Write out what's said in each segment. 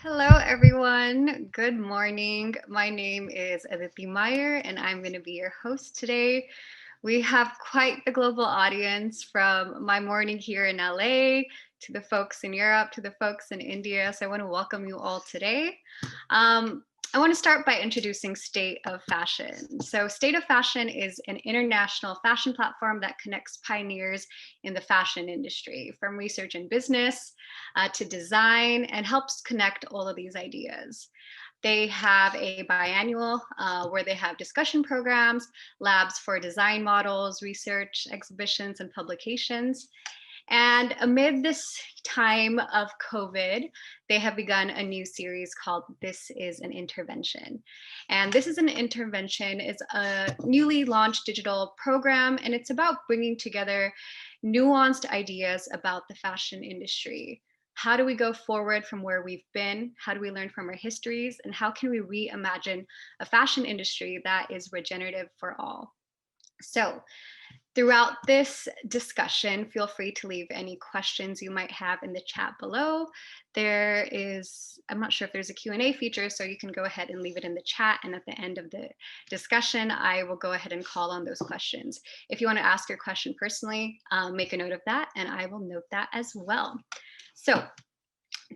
Hello, everyone. Good morning. My name is Aditi Mayer, and I'm going to be your host today. We have quite the global audience from my morning here in LA to the folks in Europe to the folks in India. So I want to welcome you all today. I want to start by introducing State of Fashion. So, State of Fashion is an international fashion platform that connects pioneers in the fashion industry, from research and business to design, and helps connect all of these ideas. They have a biannual where they have discussion programs, labs for design models, research, exhibitions, and publications. And amid this time of COVID, they have begun a new series called This is an Intervention. And This is an Intervention is a newly launched digital program, and it's about bringing together nuanced ideas about the fashion industry. How do we go forward from where we've been? How do we learn from our histories? And how can we reimagine a fashion industry that is regenerative for all? So, throughout this discussion, feel free to leave any questions you might have in the chat below. I'm not sure if there's a Q&A feature, so you can go ahead and leave it in the chat. And at the end of the discussion, I will go ahead and call on those questions. If you want to ask your question personally, make a note of that, and I will note that as well. So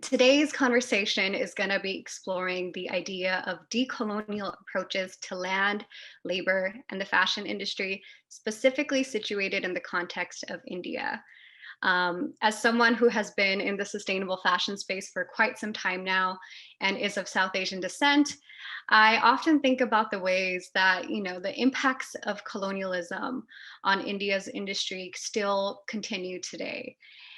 today's conversation is going to be exploring the idea of decolonial approaches to land, labor, and the fashion industry, specifically situated in the context of India. As someone who has been in the sustainable fashion space for quite some time now and is of South Asian descent, I often think about the ways that, the impacts of colonialism on India's industry still continue today.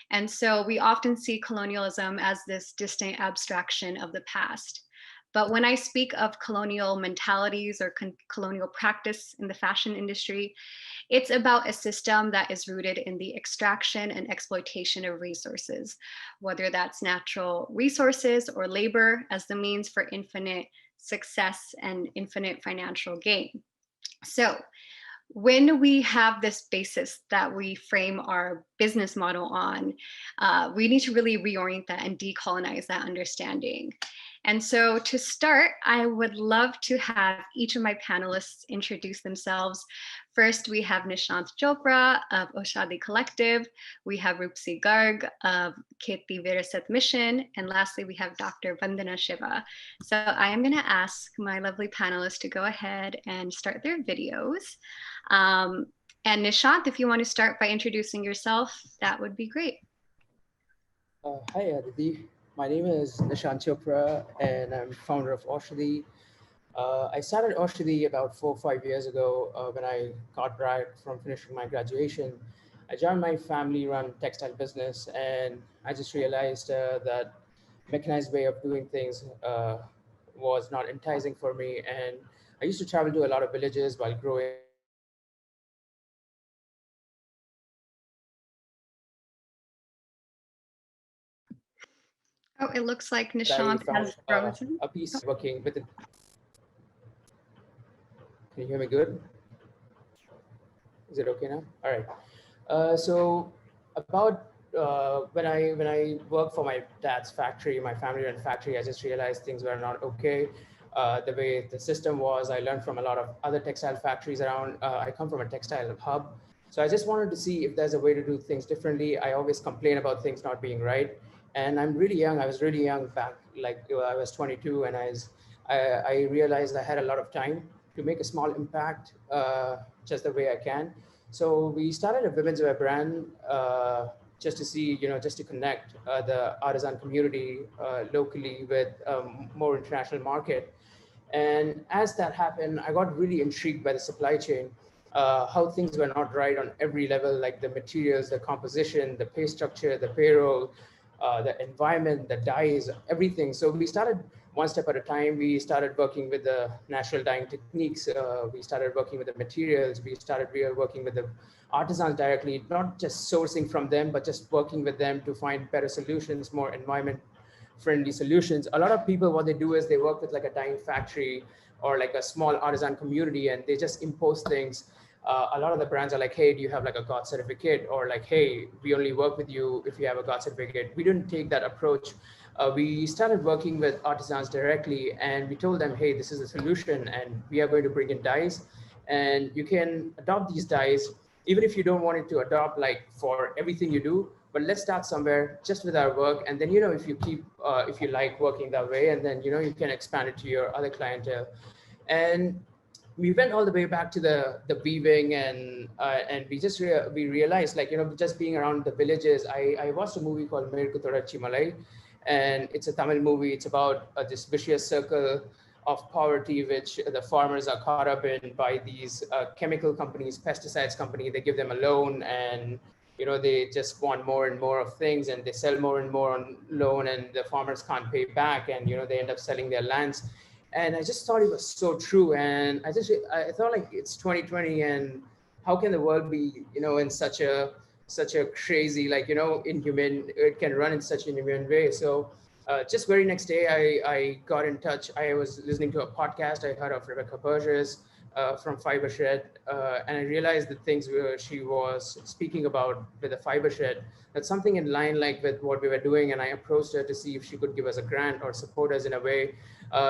And so we often see colonialism as this distant abstraction of the past. But when I speak of colonial mentalities or colonial practice in the fashion industry, it's about a system that is rooted in the extraction and exploitation of resources, whether that's natural resources or labor as the means for infinite success and infinite financial gain. So, when we have this basis that we frame our business model on, we need to really reorient that and decolonize that understanding. And so to start, I would love to have each of my panelists introduce themselves. First, we have Nishanth Chopra of Oshadi Collective. We have Rupsi Garg of Kheti Virisat Mission. And lastly, we have Dr. Vandana Shiva. So I am going to ask my lovely panelists to go ahead and start their videos. And Nishanth, if you want to start by introducing yourself, that would be great. Hi, Aditi. My name is Nishanth Chopra, and I'm founder of Oshadi. I started Oshadi about 4 or 5 years ago when I got back from finishing my graduation. I joined my family-run textile business, and I just realized that mechanized way of doing things was not enticing for me. And I used to travel to a lot of villages while growing up, and I just realized that Oh, it looks like that I Nishanth found has frozen. a piece working with it. Can you hear me good? Is it okay now? All right. So about when I worked for my dad's factory, my family-run factory, I just realized things were not okay. The way the system was, I learned from a lot of other textile factories around. I come from a textile hub, so I just wanted to see if there's a way to do things differently. I always complain about things not being right, and I'm really young. I was really young back, like I was 22, and I realized I had a lot of time to make a small impact, just the way I can. So we started a women's wear brand just to see, just to connect the artisan community locally with more international market. And as that happened, I got really intrigued by the supply chain, how things were not right on every level, like the materials, the composition, the pay structure, the payroll, the environment, the dyes, everything. So we started one step at a time. We started working with the natural dyeing techniques. We started working with the materials. We are working with the artisans directly, not just sourcing from them, but just working with them to find better solutions, more environment friendly solutions. A lot of people, what they do is they work with like a dyeing factory or like a small artisan community, and they just impose things. A lot of the brands are like, hey, do you have like a God certificate? Or like, hey, we only work with you if you have a God certificate. We didn't take that approach. we started working with artisans directly, and we told them, hey, this is the solution, and we are going to bring in dyes, and you can adopt these dyes even if you don't want it to adopt like for everything you do. But let's start somewhere just with our work, and then if you keep if you like working that way, and then you can expand it to your other clientele. And we went all the way back to the weaving, and we just we realized, like, just being around the villages. I watched a movie called Merku Thodachi Malai, and it's a Tamil movie. It's about this vicious circle of poverty which the farmers are caught up in by these chemical companies, pesticides company. They give them a loan, and they just want more and more of things, and they sell more and more on loan, and the farmers can't pay back, and they end up selling their lands. And I just thought it was so true. And I thought, like, it's 2020, and how can the world be in such a crazy, like, inhuman, it can run in such an inhuman way. So just very next day, I got in touch. I was listening to a podcast. I heard of Rebecca Burgess from Fiber Shed, and I realized the things she was speaking about with the Fiber Shed, that's something in line like with what we were doing. And I approached her to see if she could give us a grant or support us in a way,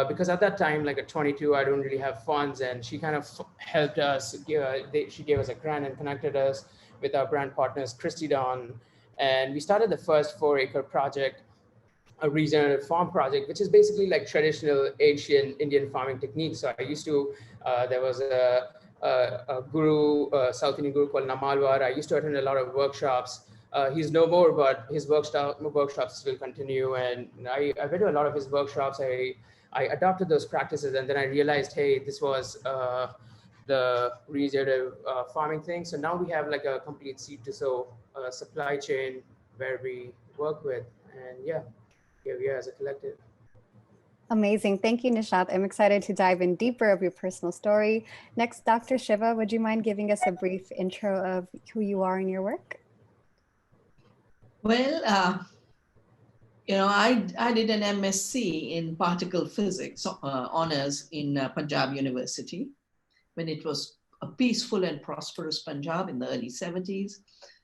because at that time, like at 22, I don't really have funds, and she kind of helped us. She gave us a grant and connected us with our brand partners, Christy Dawn, and we started the first 4-acre project, a regenerative farm project, which is basically like traditional ancient Indian farming techniques. So I used to, there was a guru, South Indian guru called Namalwar. I used to attend a lot of workshops. He's no more, but his workshops still continue. And I went to a lot of his workshops. I adopted those practices, and then I realized, hey, this was the regenerative farming thing. So now we have like a complete seed to sow supply chain where we work with, and yeah, here we are as a collective. Amazing. Thank you, Nishanth. I'm excited to dive in deeper of your personal story. Next, Dr. Shiva, would you mind giving us a brief intro of who you are and your work? Well, I did an MSc in particle physics honors in Punjab University when it was a peaceful and prosperous Punjab in the early 70s.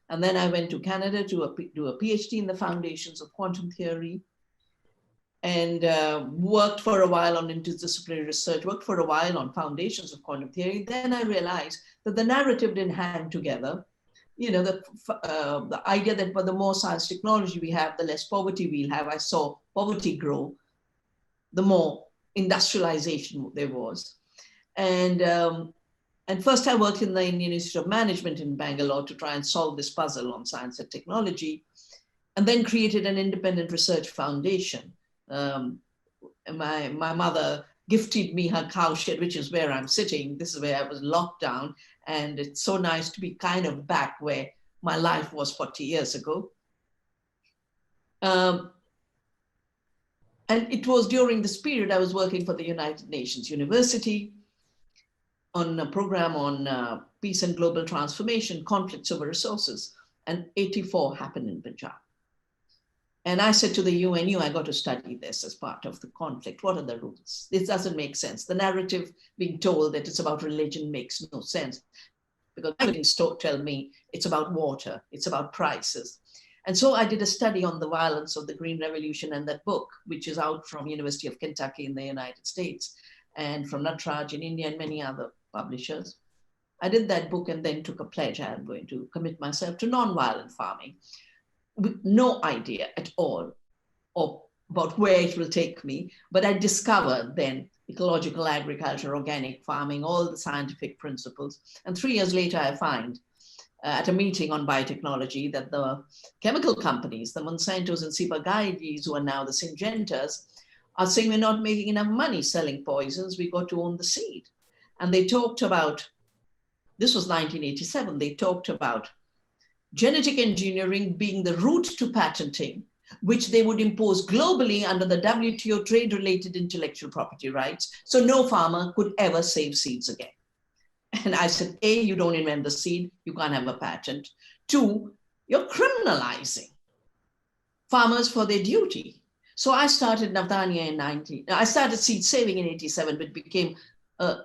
And then I went to Canada to do a PhD in the foundations of quantum theory, and worked for a while on interdisciplinary research, worked for a while on foundations of quantum theory. Then I realized that the narrative didn't hang together. The idea that the more science technology we have, the less poverty we'll have. I saw poverty grow, the more industrialization there was. And first I worked in the Indian Institute of Management in Bangalore to try and solve this puzzle on science and technology, and then created an independent research foundation. My mother gifted me her cowshed, which is where I'm sitting. This is where I was locked down. And it's so nice to be kind of back where my life was 40 years ago. And it was during this period I was working for the United Nations University on a program on peace and global transformation, conflicts over resources. And 84 happened in Punjab. And I said to the UNU, I got to study this as part of the conflict. What are the rules? This doesn't make sense. The narrative being told that it's about religion makes no sense, because everything's tell me it's about water, it's about prices. And so I did a study on the violence of the Green Revolution, and that book, which is out from University of Kentucky in the United States, and from Natraj in India and many other publishers. I did that book and then took a pledge. I'm going to commit myself to nonviolent farming, with no idea at all about where it will take me. But I discovered then ecological agriculture, organic farming, all the scientific principles. And 3 years later, I find at a meeting on biotechnology that the chemical companies, the Monsantos and Ciba-Geigys, who are now the Syngentas, are saying we're not making enough money selling poisons, we got to own the seed. And they talked about, this was 1987, they talked about genetic engineering being the route to patenting, which they would impose globally under the WTO trade-related intellectual property rights, so no farmer could ever save seeds again. And I said, A, you don't invent the seed, you can't have a patent. 2, you're criminalizing farmers for their duty. So I started Navdanya I started seed saving in 87, but it became an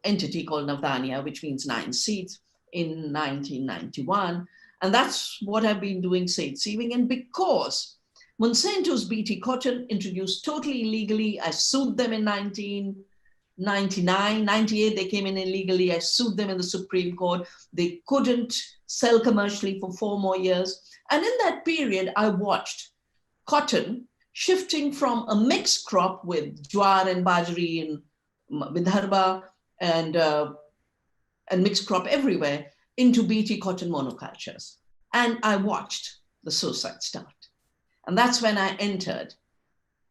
entity called Navdanya, which means 9 seeds, in 1991. And that's what I've been doing, seed saving. And because Monsanto's BT cotton introduced totally illegally. I sued them in 1999, 98, they came in illegally. I sued them in the Supreme Court. They couldn't sell commercially for 4 more years. And in that period, I watched cotton shifting from a mixed crop with jowar and bajri in Vidarbha and mixed crop everywhere into BT cotton monocultures. And I watched the suicide start. And that's when I entered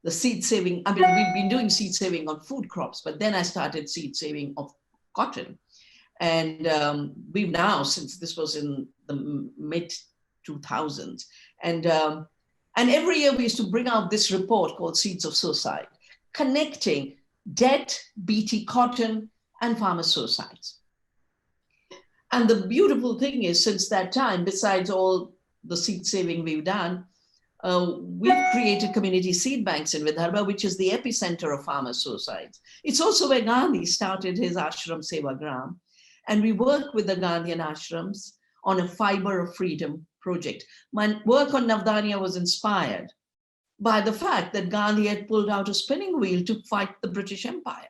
the seed saving. I mean, we've been doing seed saving on food crops, but then I started seed saving of cotton. And we've now, since this was in the mid 2000s, and every year we used to bring out this report called Seeds of Suicide, connecting debt, BT cotton, and farmer suicides. And the beautiful thing is, since that time, besides all the seed saving we've done, we've created community seed banks in Vidarbha, which is the epicenter of farmer suicides. It's also where Gandhi started his ashram Sevagram. And we work with the Gandhian ashrams on a fiber of freedom project. My work on Navdanya was inspired by the fact that Gandhi had pulled out a spinning wheel to fight the British Empire.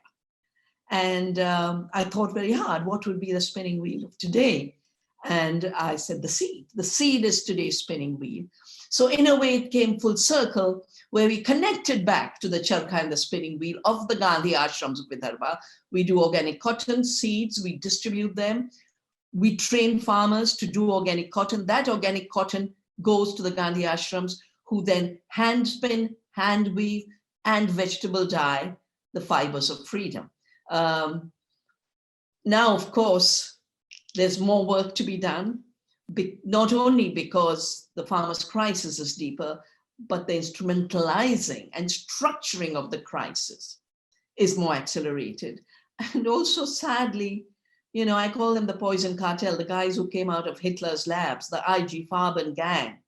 And I thought very hard, what would be the spinning wheel of today? And I said, the seed. The seed is today's spinning wheel. So in a way, it came full circle, where we connected back to the charkha and the spinning wheel of the Gandhi ashrams of Vidarbha. We do organic cotton seeds, we distribute them. We train farmers to do organic cotton. That organic cotton goes to the Gandhi ashrams, who then hand spin, hand weave, and vegetable dye the fibers of freedom. Now, of course, there's more work to be done, not only because the farmers' crisis is deeper, but the instrumentalizing and structuring of the crisis is more accelerated. And also, sadly, you know, I call them the poison cartel, the guys who came out of Hitler's labs, the IG Farben gang.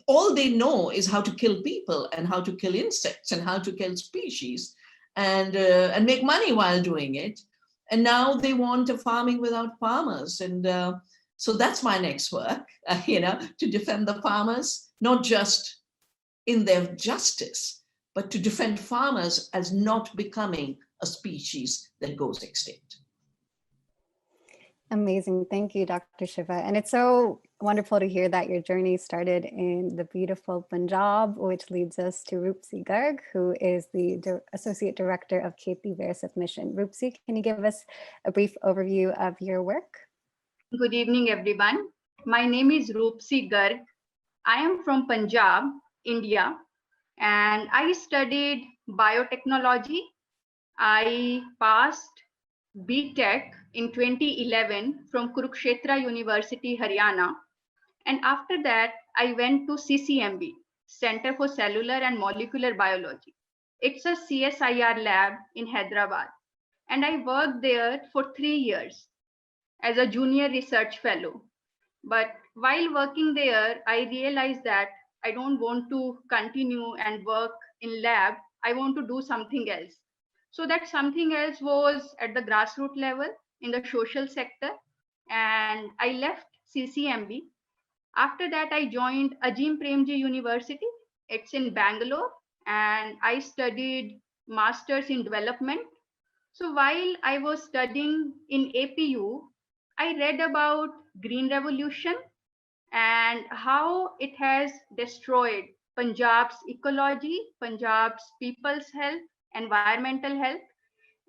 All they know is how to kill people and how to kill insects and how to kill species and make money while doing it. And now they want a farming without farmers. And so that's my next work, you know, to defend the farmers, not just in their justice, but to defend farmers as not becoming a species that goes extinct. Amazing. Thank you, Dr. Shiva. And it's so wonderful to hear that your journey started in the beautiful Punjab, which leads us to Rupsi Garg, who is the Associate Director of Kheti Virisat Mission. Rupsi, can you give us a brief overview of your work? Good evening, everyone. My name is Rupsi Garg. I am from Punjab, India, and I studied biotechnology. I passed BTech in 2011 from Kurukshetra University, Haryana. And after that, I went to CCMB, Center for Cellular and Molecular Biology. It's a CSIR lab in Hyderabad. And I worked there for 3 years as a junior research fellow. But while working there, I realized that I don't want to continue and work in lab. I want to do something else. So that something else was at the grassroots level in the social sector. And I left CCMB. After that, I joined Ajim Premji University. It's in Bangalore. And I studied Masters in Development. So while I was studying in APU, I read about Green Revolution and how it has destroyed Punjab's ecology, Punjab's people's health, environmental health.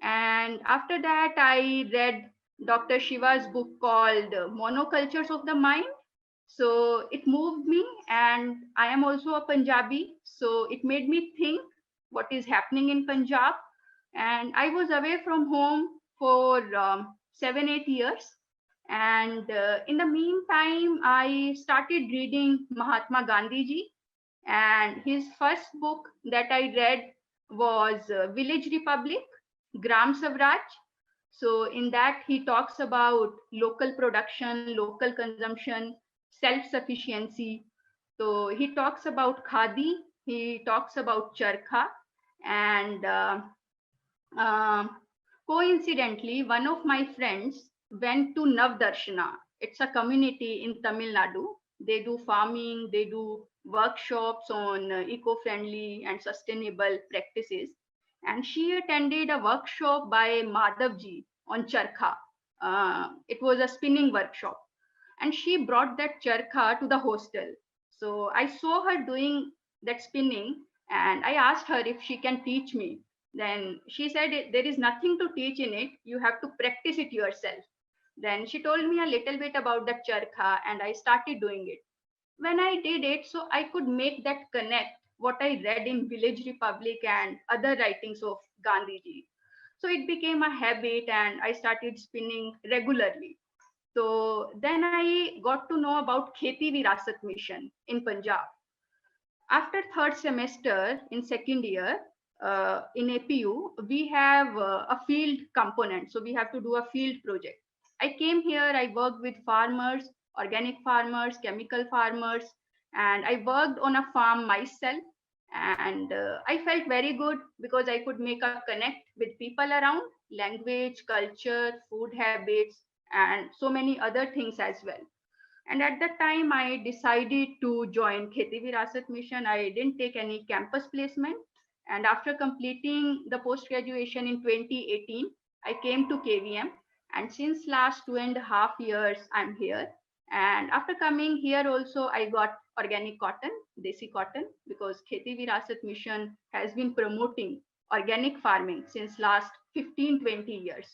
And after that, I read Dr. Shiva's book called Monocultures of the Mind. So it moved me, and I am also a Punjabi. So it made me think what is happening in Punjab. And I was away from home for 7-8 years. And in the meantime, I started reading Mahatma Gandhi ji. And his first book that I read was Village Republic, Gram Swaraj. So in that, he talks about local production, local consumption, self-sufficiency. So he talks about khadi, he talks about charkha, and coincidentally, one of my friends went to Navdarshana. It's a community in Tamil Nadu. They do farming, they do workshops on eco-friendly and sustainable practices. And she attended a workshop by Madhavji on charkha. It was a spinning workshop, and she brought that charkha to the hostel. So I saw her doing that spinning, and I asked her if she can teach me. Then she said, there is nothing to teach in it. You have to practice it yourself. Then she told me a little bit about the charkha, and I started doing it. When I did it, so I could make that connect what I read in Village Republic and other writings of Gandhiji. So it became a habit, and I started spinning regularly. So then I got to know about Kheti Virasat Mission in Punjab. After third semester in second year in APU, we have a field component. So we have to do a field project. I came here, I worked with farmers, organic farmers, chemical farmers, and I worked on a farm myself. And I felt very good because I could make a connect with people around, language, culture, food habits, and so many other things as well. And at that time, I decided to join Kheti Virasat Mission. I didn't take any campus placement. And after completing the post graduation in 2018, I came to KVM. And since last 2.5 years, I'm here. And after coming here also, I got organic cotton, desi cotton, because Kheti Virasat Mission has been promoting organic farming since last 15-20 years.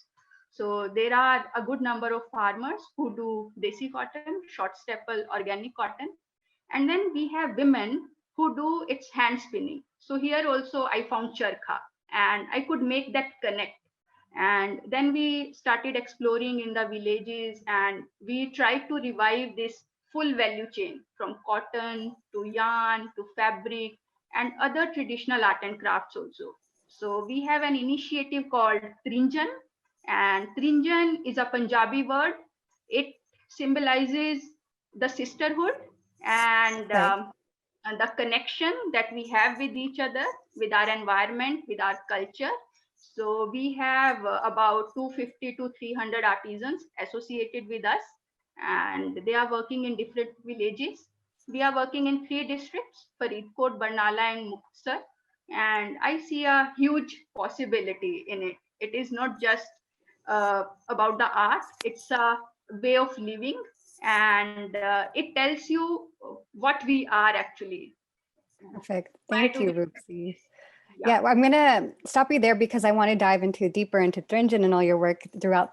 So there are a good number of farmers who do desi cotton, short staple organic cotton. And then we have women who do its hand spinning. So here also I found charkha and I could make that connect. And then we started exploring in the villages and we tried to revive this full value chain from cotton to yarn to fabric and other traditional art and crafts also. So we have an initiative called Trinjan, and Trinjan is a Punjabi word. It symbolizes the sisterhood and, Right. and the connection that we have with each other, with our environment, with our culture. So we have about 250 to 300 artisans associated with us, and they are working in different villages. We are working in 3 districts, Faridkot, Barnala, and Muktsar. And I see a huge possibility in it. It is not just about the art, it's a way of living, and it tells you what we are actually. Perfect. Why Thank do you, we? Rupsi. Yeah. Yeah, well, I'm gonna stop you there because I want to dive into deeper into Thrinjan and all your work throughout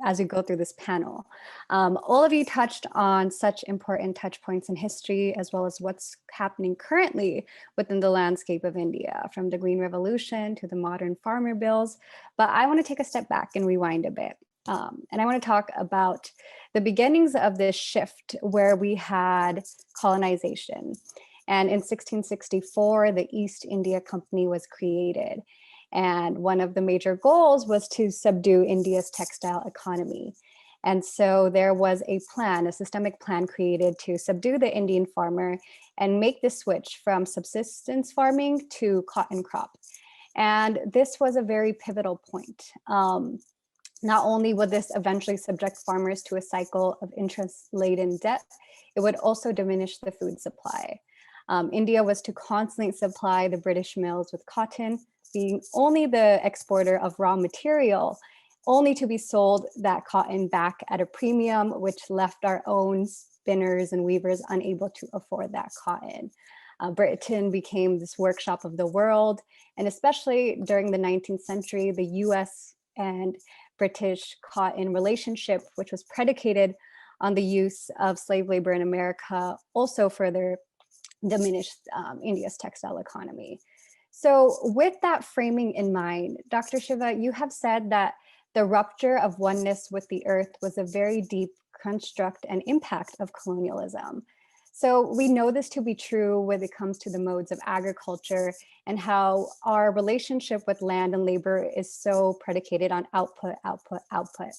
as we go through this panel. All of you touched on such important touch points in history, as well as what's happening currently within the landscape of India, from the Green Revolution to the modern farmer bills. But I want to take a step back and rewind a bit. And I want to talk about the beginnings of this shift where we had colonization. And in 1664, the East India Company was created. And one of the major goals was to subdue India's textile economy. And so there was a plan, a systemic plan created to subdue the Indian farmer and make the switch from subsistence farming to cotton crop. And this was a very pivotal point. Not only would this eventually subject farmers to a cycle of interest-laden debt, it would also diminish the food supply. India was to constantly supply the British mills with cotton, being only the exporter of raw material, only to be sold that cotton back at a premium, which left our own spinners and weavers unable to afford that cotton. Britain became this workshop of the world, and especially during the 19th century, the US and British cotton relationship, which was predicated on the use of slave labor in America, also further diminished India's textile economy. So with that framing in mind, Dr. Shiva, you have said that the rupture of oneness with the earth was a very deep construct and impact of colonialism. So we know this to be true when it comes to the modes of agriculture and how our relationship with land and labor is so predicated on output, output, output.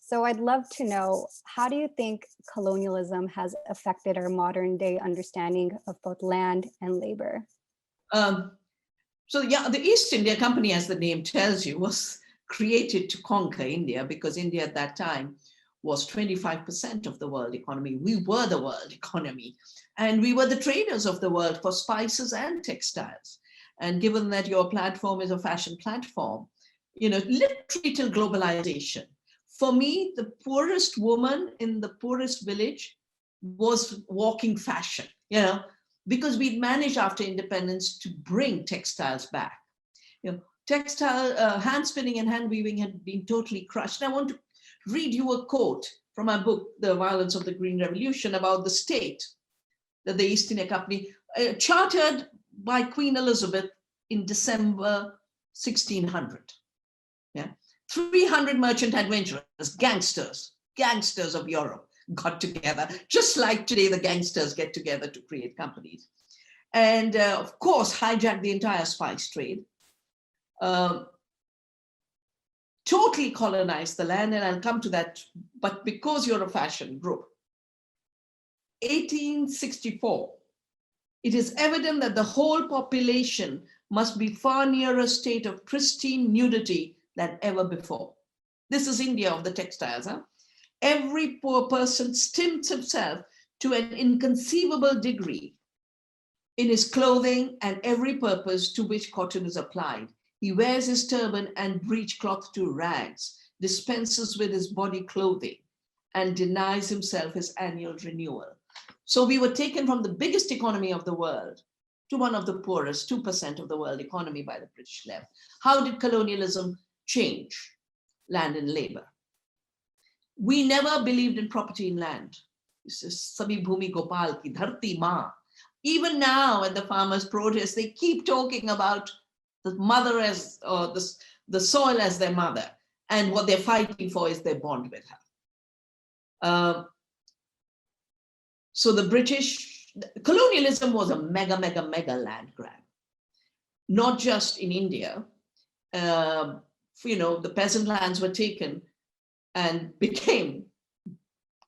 So I'd love to know, how do you think colonialism has affected our modern day understanding of both land and labor? So yeah, the East India Company, as the name tells you, was created to conquer India, because India at that time was 25% of the world economy. We were the world economy, and we were the traders of the world for spices and textiles. And given that your platform is a fashion platform, literally till globalization. For me, the poorest woman in the poorest village was walking fashion, because we'd managed after independence to bring textiles back. Textile, hand spinning and hand weaving had been totally crushed. And I want to read you a quote from my book, The Violence of the Green Revolution, about the state that the East India Company chartered by Queen Elizabeth in December 1600. 300 merchant adventurers, gangsters of Europe got together, just like today the gangsters get together to create companies. And of course, hijacked the entire spice trade, totally colonized the land, and I'll come to that, but because you're a fashion group. 1864, it is evident that the whole population must be far nearer a state of pristine nudity than ever before. This is India of the textiles. Every poor person stints himself to an inconceivable degree in his clothing and every purpose to which cotton is applied. He wears his turban and breechcloth to rags, dispenses with his body clothing, and denies himself his annual renewal. So we were taken from the biggest economy of the world to one of the poorest, 2% of the world economy by the British left. How did colonialism change land and labor? We never believed in property in land. This is Sabhi Bhumi Gopal ki dharti maa. Even now at the farmers' protest, they keep talking about the mother as, or the soil as their mother, and what they're fighting for is their bond with her. So the British, colonialism was a mega land grab, not just in India. The peasant lands were taken and became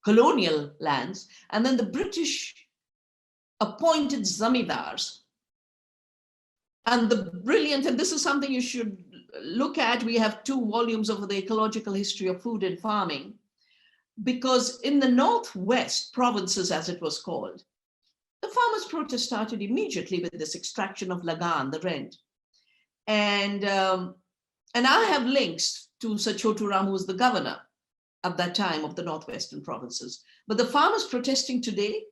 colonial lands. And then the British appointed zamindars. And the brilliant, and this is something you should look at, we have 2 volumes of the ecological history of food and farming, because in the Northwest provinces, as it was called, the farmers' protest started immediately with this extraction of lagan, the rent. And I have links to Sir Chotu Ram, who was the governor at that time of the Northwestern provinces. But the farmers protesting today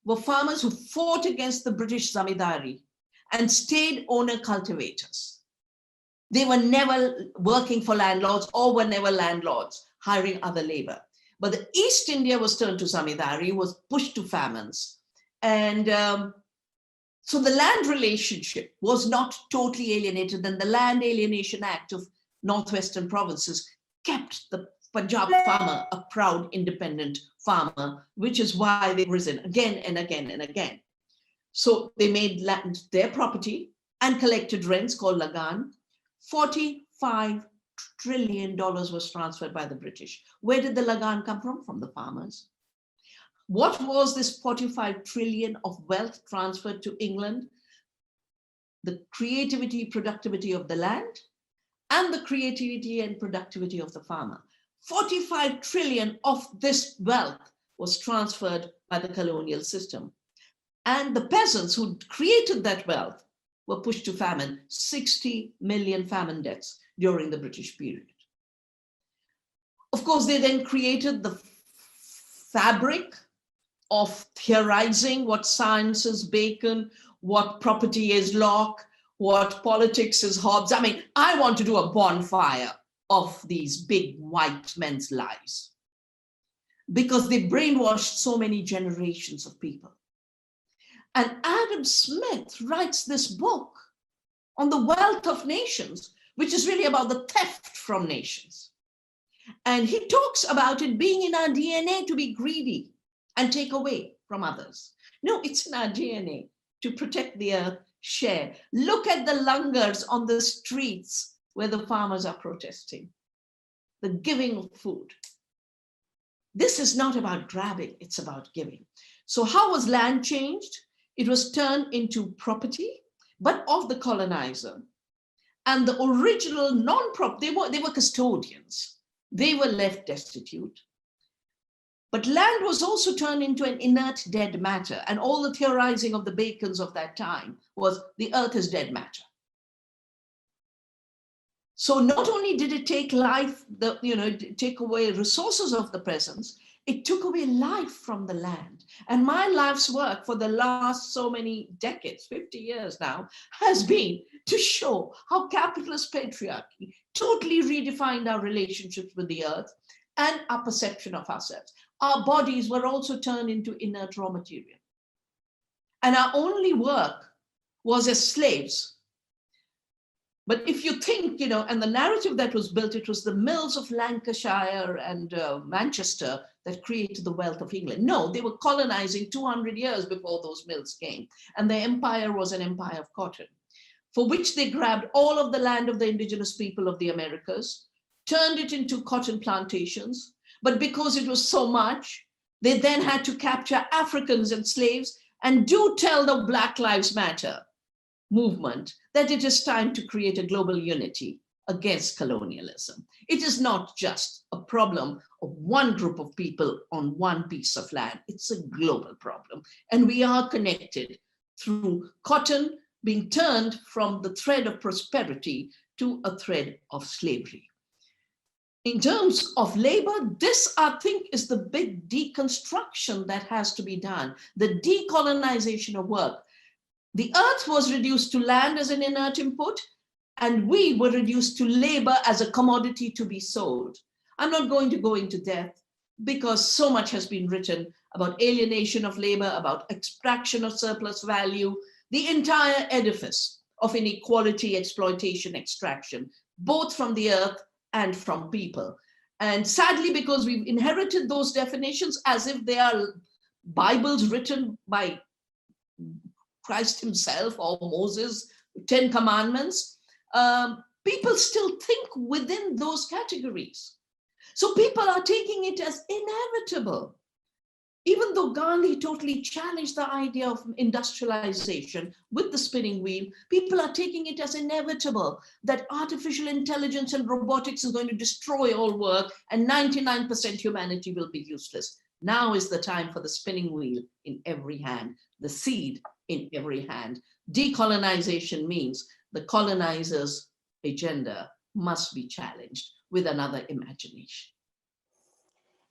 were farmers who fought against the British zamindari and stayed owner cultivators. They were never working for landlords or were never landlords hiring other labor. But the East India was turned to zamindari, was pushed to famines. And so the land relationship was not totally alienated, and the Land Alienation Act of Northwestern provinces kept the Punjab farmer a proud, independent farmer, which is why they've risen again and again and again. So they made land their property and collected rents called lagan. $45 trillion was transferred by the British. Where did the lagan come from? From the farmers. What was this 45 trillion of wealth transferred to England? The creativity, productivity of the land and the creativity and productivity of the farmer. 45 trillion of this wealth was transferred by the colonial system. And the peasants who created that wealth were pushed to famine, 60 million famine deaths during the British period. Of course, they then created the fabric of theorizing what science is Bacon, what property is Locke, what politics is Hobbes. I mean, I want to do a bonfire of these big white men's lies because they brainwashed so many generations of people. And Adam Smith writes this book on the wealth of nations, which is really about the theft from nations. And he talks about it being in our DNA to be greedy and take away from others. No, it's in our DNA to protect the earth, share. Look at the langars on the streets where the farmers are protesting, the giving of food. This is not about grabbing, it's about giving. So how was land changed? It was turned into property, but of the colonizer. And the original non-prop, they were custodians. They were left destitute. But land was also turned into an inert dead matter. And all the theorizing of the Bacons of that time was the earth is dead matter. So not only did it take life, take away resources of the presence, it took away life from the land. And my life's work for the last so many decades, 50 years now, has been to show how capitalist patriarchy totally redefined our relationships with the earth and our perception of ourselves. Our bodies were also turned into inert raw material. And our only work was as slaves. But if you think, and the narrative that was built, it was the mills of Lancashire and Manchester that created the wealth of England. No, they were colonizing 200 years before those mills came. And their empire was an empire of cotton, for which they grabbed all of the land of the indigenous people of the Americas, turned it into cotton plantations. But because it was so much, they then had to capture Africans and slaves and do tell the Black Lives Matter movement that it is time to create a global unity against colonialism. It is not just a problem of one group of people on one piece of land. It's a global problem. And we are connected through cotton being turned from the thread of prosperity to a thread of slavery. In terms of labor, this, I think, is the big deconstruction that has to be done, the decolonization of work. The earth was reduced to land as an inert input, and we were reduced to labor as a commodity to be sold. I'm not going to go into depth because so much has been written about alienation of labor, about extraction of surplus value, the entire edifice of inequality, exploitation, extraction, both from the earth and from people. And sadly, because we've inherited those definitions as if they are Bibles written by Christ himself or Moses, 10 Commandments, people still think within those categories. So people are taking it as inevitable. Even though Gandhi totally challenged the idea of industrialization with the spinning wheel, people are taking it as inevitable that artificial intelligence and robotics is going to destroy all work and 99% humanity will be useless. Now is the time for the spinning wheel in every hand, the seed in every hand. Decolonization means the colonizers' agenda must be challenged with another imagination.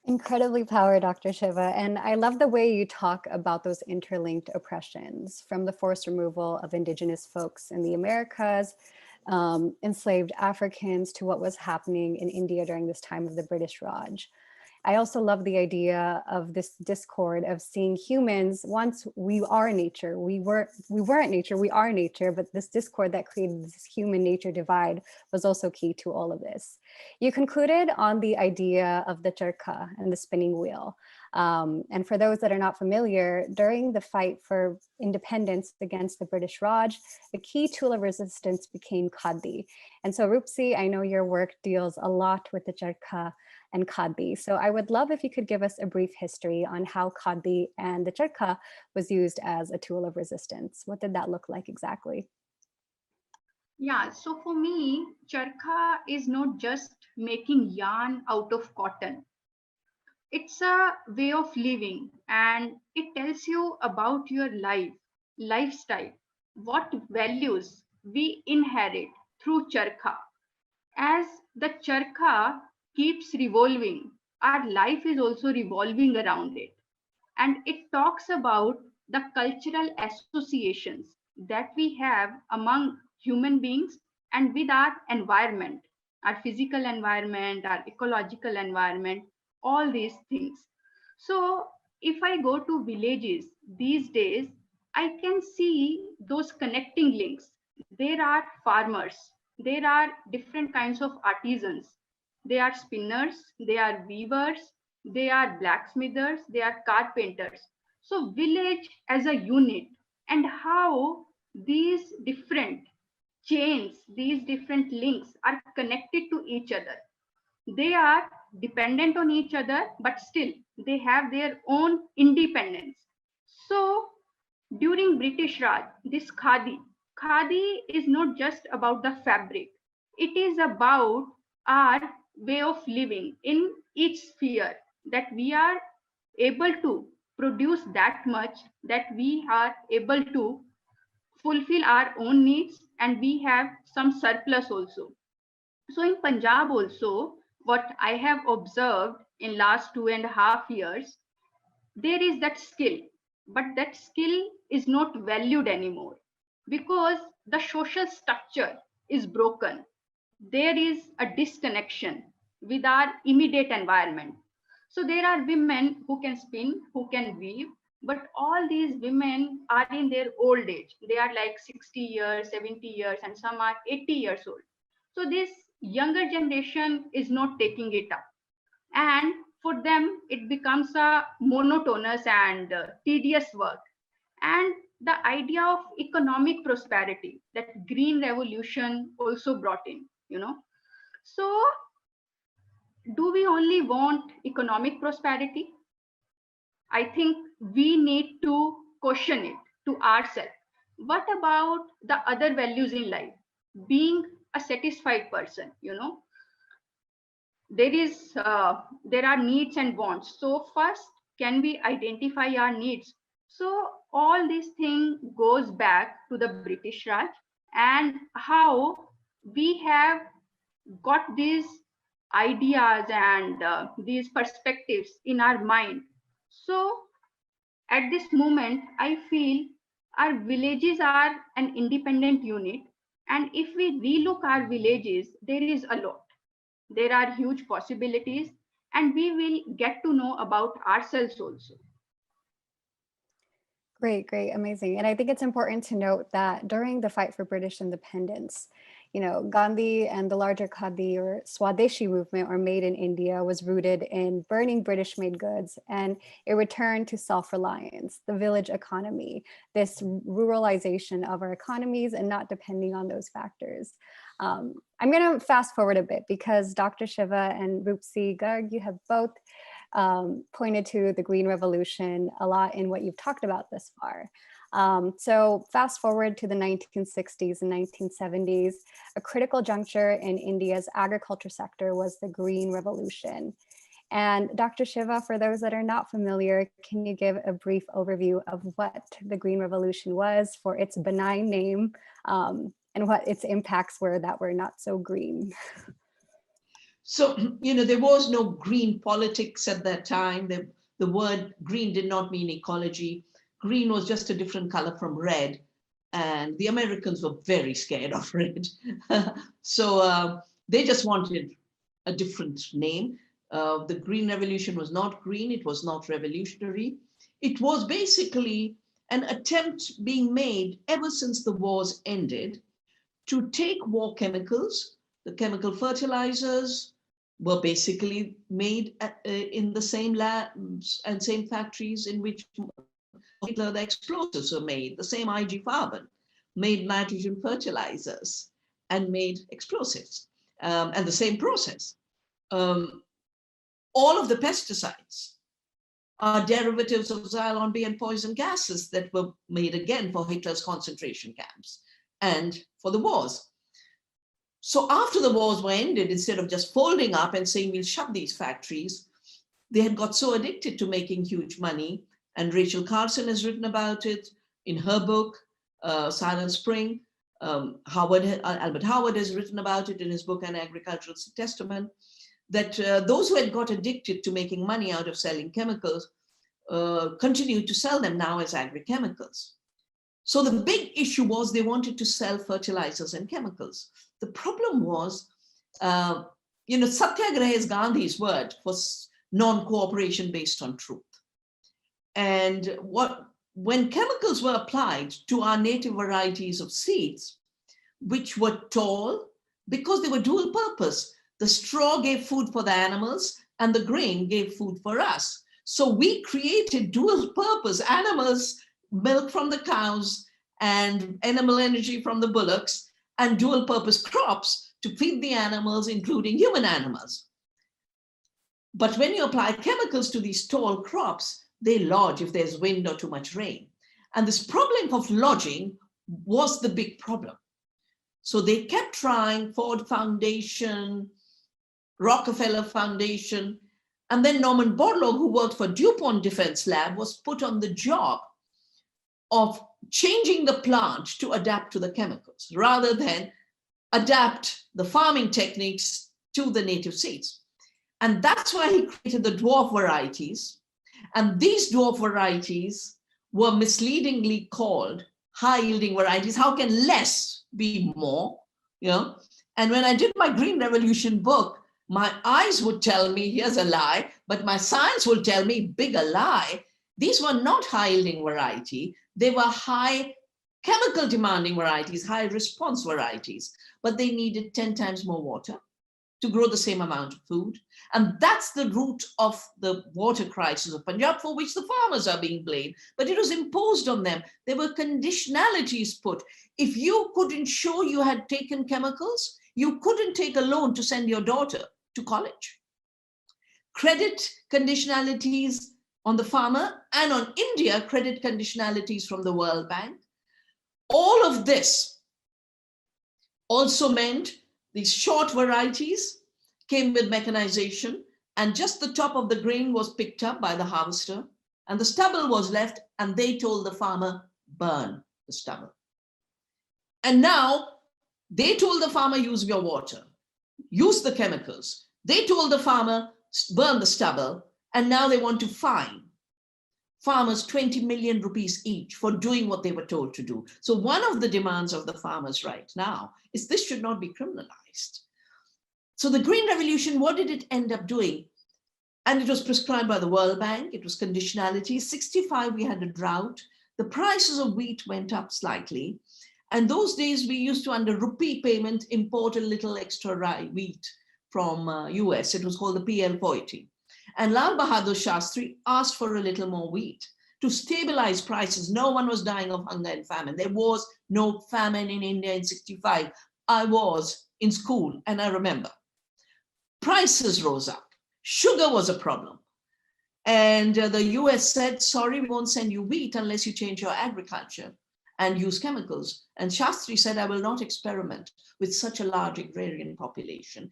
Incredibly powerful, Dr. Shiva. And I love the way you talk about those interlinked oppressions, from the forced removal of indigenous folks in the Americas, enslaved Africans, to what was happening in India during this time of the British Raj. I also love the idea of this discord of seeing humans. Once we are nature, we weren't nature, we are nature, but this discord that created this human nature divide was also key to all of this. You concluded on the idea of the charkha and the spinning wheel. And for those that are not familiar, during the fight for independence against the British Raj, a key tool of resistance became khadi. And so Rupsi, I know your work deals a lot with the charkha and khadi. So I would love if you could give us a brief history on how khadi and the charkha was used as a tool of resistance. What did that look like exactly? Yeah, so for me, charkha is not just making yarn out of cotton. It's a way of living, and it tells you about your lifestyle, what values we inherit through charkha. As the charkha keeps revolving, our life is also revolving around it. And it talks about the cultural associations that we have among human beings and with our environment, our physical environment, our ecological environment, all these things. So if I go to villages these days, I can see those connecting links. There are farmers, there are different kinds of artisans. They are spinners, they are weavers, they are blacksmithers, they are carpenters. So village as a unit, and how these different chains, these different links are connected to each other. They are dependent on each other, but still they have their own independence. So during British Raj, this khadi is not just about the fabric. It is about our way of living in each sphere, that we are able to produce that much that we are able to fulfill our own needs, and we have some surplus also. So in Punjab also, what I have observed in last 2.5 years, there is that skill, but that skill is not valued anymore because the social structure is broken. There is a disconnection with our immediate environment. So there are women who can spin, who can weave, but all these women are in their old age. They are like 60 years, 70 years, and some are 80 years old. So this younger generation is not taking it up. And for them, it becomes a monotonous and tedious work. And the idea of economic prosperity that green revolution also brought in, So do we only want economic prosperity? I think we need to question it to ourselves. What about the other values in life? Being a satisfied person, there are needs and wants. So first, can we identify our needs? So all this thing goes back to the British Raj and how we have got these ideas and these perspectives in our mind. So at this moment, I feel our villages are an independent unit, and if we relook our villages, there is a lot. There are huge possibilities, and we will get to know about ourselves also. Great, great, amazing. And I think it's important to note that during the fight for British independence, Gandhi and the larger Khadi or Swadeshi movement, or Made in India, was rooted in burning British-made goods, and it returned to self-reliance, the village economy, this ruralization of our economies and not depending on those factors. I'm going to fast forward a bit because Dr. Shiva and Rupsi Garg, you have both pointed to the Green Revolution a lot in what you've talked about this far. So fast forward to the 1960s and 1970s, a critical juncture in India's agriculture sector was the Green Revolution. And Dr. Shiva, for those that are not familiar, can you give a brief overview of what the Green Revolution was, for its benign name, and what its impacts were that were not so green? So, there was no green politics at that time. The word green did not mean ecology. Green was just a different color from red. And the Americans were very scared of red. So they just wanted a different name. The Green Revolution was not green. It was not revolutionary. It was basically an attempt being made ever since the wars ended to take war chemicals. The chemical fertilizers were basically made in the same labs and same factories in which the explosives were made. The same IG Farben made nitrogen fertilizers and made explosives, and the same process. All of the pesticides are derivatives of Xylon B and poison gases that were made again for Hitler's concentration camps and for the wars. So after the wars were ended, instead of just folding up and saying we'll shut these factories, they had got so addicted to making huge money. And Rachel Carson has written about it in her book, Silent Spring. Albert Howard has written about it in his book, An Agricultural Testament, that those who had got addicted to making money out of selling chemicals continued to sell them now as agri-chemicals. So the big issue was they wanted to sell fertilizers and chemicals. The problem was, satyagraha is Gandhi's word for non-cooperation based on truth. And when chemicals were applied to our native varieties of seeds, which were tall, because they were dual purpose, the straw gave food for the animals and the grain gave food for us. So we created dual purpose animals, milk from the cows and animal energy from the bullocks, and dual purpose crops to feed the animals, including human animals. But when you apply chemicals to these tall crops, they lodge if there's wind or too much rain. And this problem of lodging was the big problem. So they kept trying, Ford Foundation, Rockefeller Foundation, And then Norman Borlaug, who worked for DuPont Defense Lab, was put on the job of changing the plant to adapt to the chemicals rather than adapt the farming techniques to the native seeds. And that's why he created the dwarf varieties. And these dwarf varieties were misleadingly called high-yielding varieties. How can less be more? You know? And when I did my Green Revolution book, my eyes would tell me, here's a lie, but my science will tell me, bigger lie. These were not high-yielding variety. They were high chemical demanding varieties, high response varieties, but they needed 10 times more water to grow the same amount of food. And that's the root of the water crisis of Punjab, for which the farmers are being blamed, but it was imposed on them. There were conditionalities put. If you couldn't show you had taken chemicals, you couldn't take a loan to send your daughter to college. Credit conditionalities on the farmer, and on India, credit conditionalities from the World Bank. All of this also meant these short varieties came with mechanization, and just the top of the grain was picked up by the harvester, and the stubble was left, and they told the farmer, burn the stubble. And now they told the farmer, use your water, use the chemicals. They told the farmer, burn the stubble, and now they want to fine farmers 20 million rupees each for doing what they were told to do. So one of the demands of the farmers right now is this should not be criminalized. So the Green Revolution, what did it end up doing? And it was prescribed by the World Bank. It was conditionality. 65, we had a drought. The prices of wheat went up slightly. And those days we used to, under rupee payment, import a little extra wheat from US. It was called the PL Poity. And Lal Bahadur Shastri asked for a little more wheat to stabilize prices. No one was dying of hunger and famine. There was no famine in India in 65. I was in school and I remember. Prices rose up. Sugar was a problem. And the US said, sorry, we won't send you wheat unless you change your agriculture and use chemicals. And Shastri said, I will not experiment with such a large agrarian population.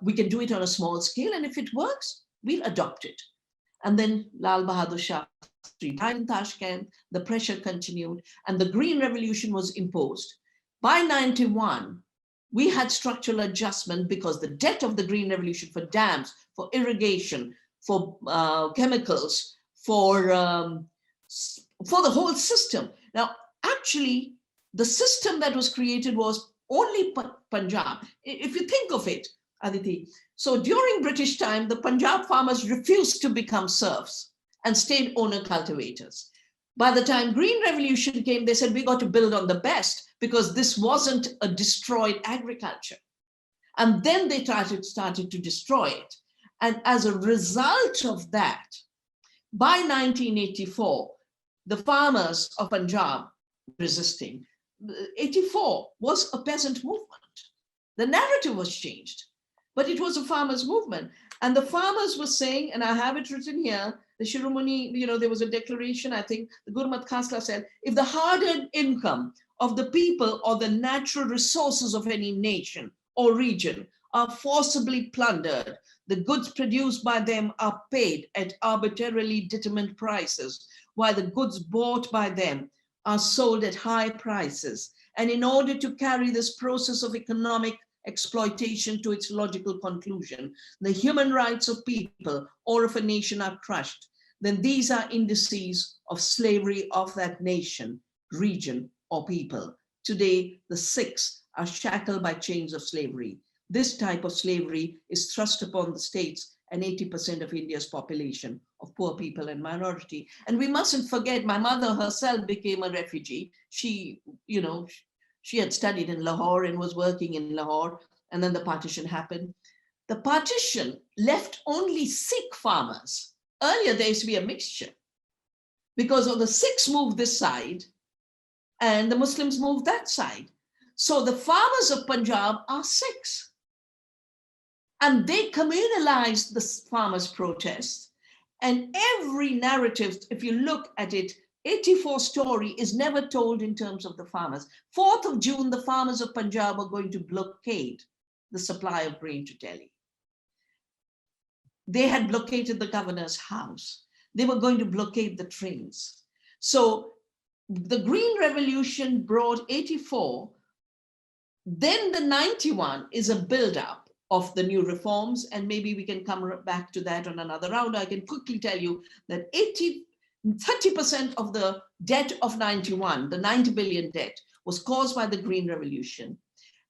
We can do it on a small scale, and if it works, we'll adopt it. And then Lal Bahadur Shastri died in Tashkent, the pressure continued, and the Green Revolution was imposed. By 91, we had structural adjustment because the debt of the Green Revolution for dams, for irrigation, for chemicals, for the whole system. Now, actually, the system that was created was only Punjab. If you think of it, Aditi, so during British time, the Punjab farmers refused to become serfs and stayed owner cultivators. By the time Green Revolution came, they said, we got to build on the best because this wasn't a destroyed agriculture. And then they started to destroy it. And as a result of that, by 1984, the farmers of Punjab resisting. 84 was a peasant movement. The narrative was changed, but it was a farmers' movement. And the farmers were saying, and I have it written here, the Shiromani, there was a declaration, I think, the Gurmat Khasla said, if the hard-earned income of the people or the natural resources of any nation or region are forcibly plundered, the goods produced by them are paid at arbitrarily determined prices, while the goods bought by them are sold at high prices. And in order to carry this process of economic exploitation to its logical conclusion, the human rights of people or of a nation are crushed, then these are indices of slavery of that nation, region, or people. Today, the Sikhs are shackled by chains of slavery. This type of slavery is thrust upon the states and 80% of India's population of poor people and minority. And we mustn't forget, my mother herself became a refugee. She had studied in Lahore and was working in Lahore, and then the partition happened. The partition left only Sikh farmers. Earlier, there used to be a mixture because of the Sikhs moved this side and the Muslims moved that side. So the farmers of Punjab are Sikhs. And they communalized the farmers' protests. And every narrative, if you look at it, 84 story is never told in terms of the farmers. 4th of June, the farmers of Punjab are going to blockade the supply of grain to Delhi. they had blockaded the governor's house. They were going to blockade the trains. So the Green Revolution brought 84. Then the 91 is a build-up of the new reforms, and maybe we can come back to that on another round. I can quickly tell you that 30% of the debt of 91, the 90 billion debt, was caused by the Green Revolution.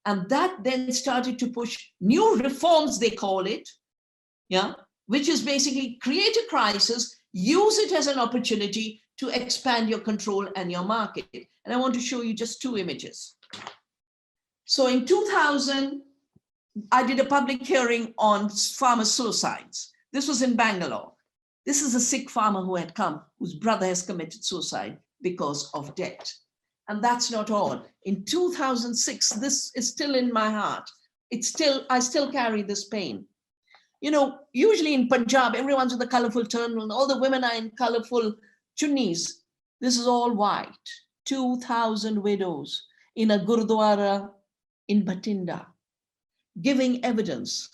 And that then started to push new reforms, they call it, yeah, which is basically create a crisis, use it as an opportunity to expand your control and your market. And I want to show you just two images. So in 2000, I did a public hearing on farmer suicides. This was in Bangalore. This is a Sikh farmer who had come, whose brother has committed suicide because of debt. And that's not all. In 2006, this is still in my heart. I still carry this pain. You know, usually in Punjab, everyone's with a colorful turban, all the women are in colorful chunnis. This is all white. 2,000 widows in a Gurdwara in Bhatinda, giving evidence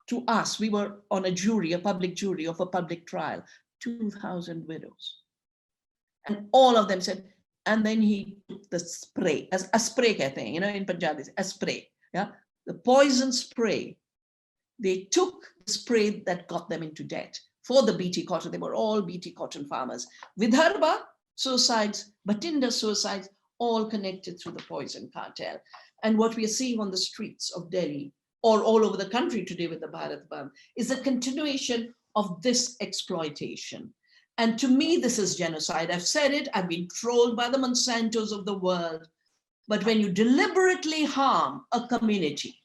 to us. We were on a jury, a public jury of a public trial, 2,000 widows. And all of them said, and then he took the spray, as a spray kehte hain, you know, in Punjabi, a spray, yeah, the poison spray. They took the spray that got them into debt for the BT cotton. They were all BT cotton farmers. Vidarbha suicides, Bhatinda suicides, all connected through the poison cartel. And what we are seeing on the streets of Delhi or all over the country today with the Bharat Bandh is a continuation of this exploitation. And to me, this is genocide. I've said it, I've been trolled by the Monsantos of the world. But when you deliberately harm a community,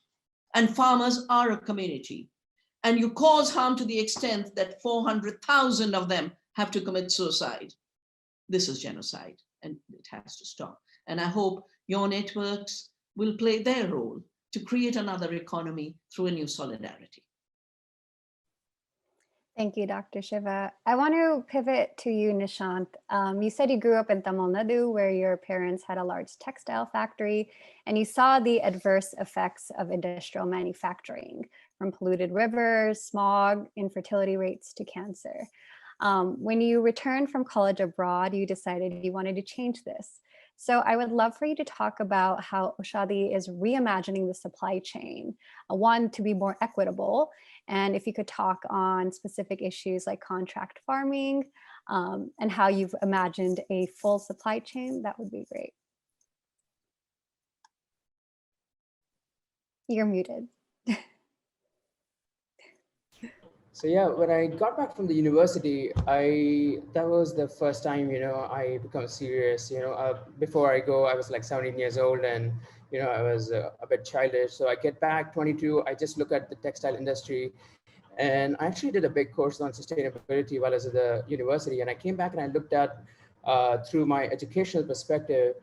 and farmers are a community, and you cause harm to the extent that 400,000 of them have to commit suicide, this is genocide, and it has to stop. And I hope your networks will play their role to create another economy through a new solidarity. Thank you, Dr. Shiva. I want to pivot to you, Nishanth. You said you grew up in Tamil Nadu, where your parents had a large textile factory, and you saw the adverse effects of industrial manufacturing, from polluted rivers, smog, infertility rates to cancer. When you returned from college abroad, you decided you wanted to change this. So I would love for you to talk about how Oshadi is reimagining the supply chain, one, to be more equitable, and if you could talk on specific issues like contract farming and how you've imagined a full supply chain, that would be great. You're muted. So yeah, when I got back from the university, that was the first time, you know, I become serious. You know, before I go, I was like 17 years old, and you know, I was a bit childish. So I get back 22. I just look at the textile industry, and I actually did a big course on sustainability while I was at the university. And I came back and I looked at through my educational perspective.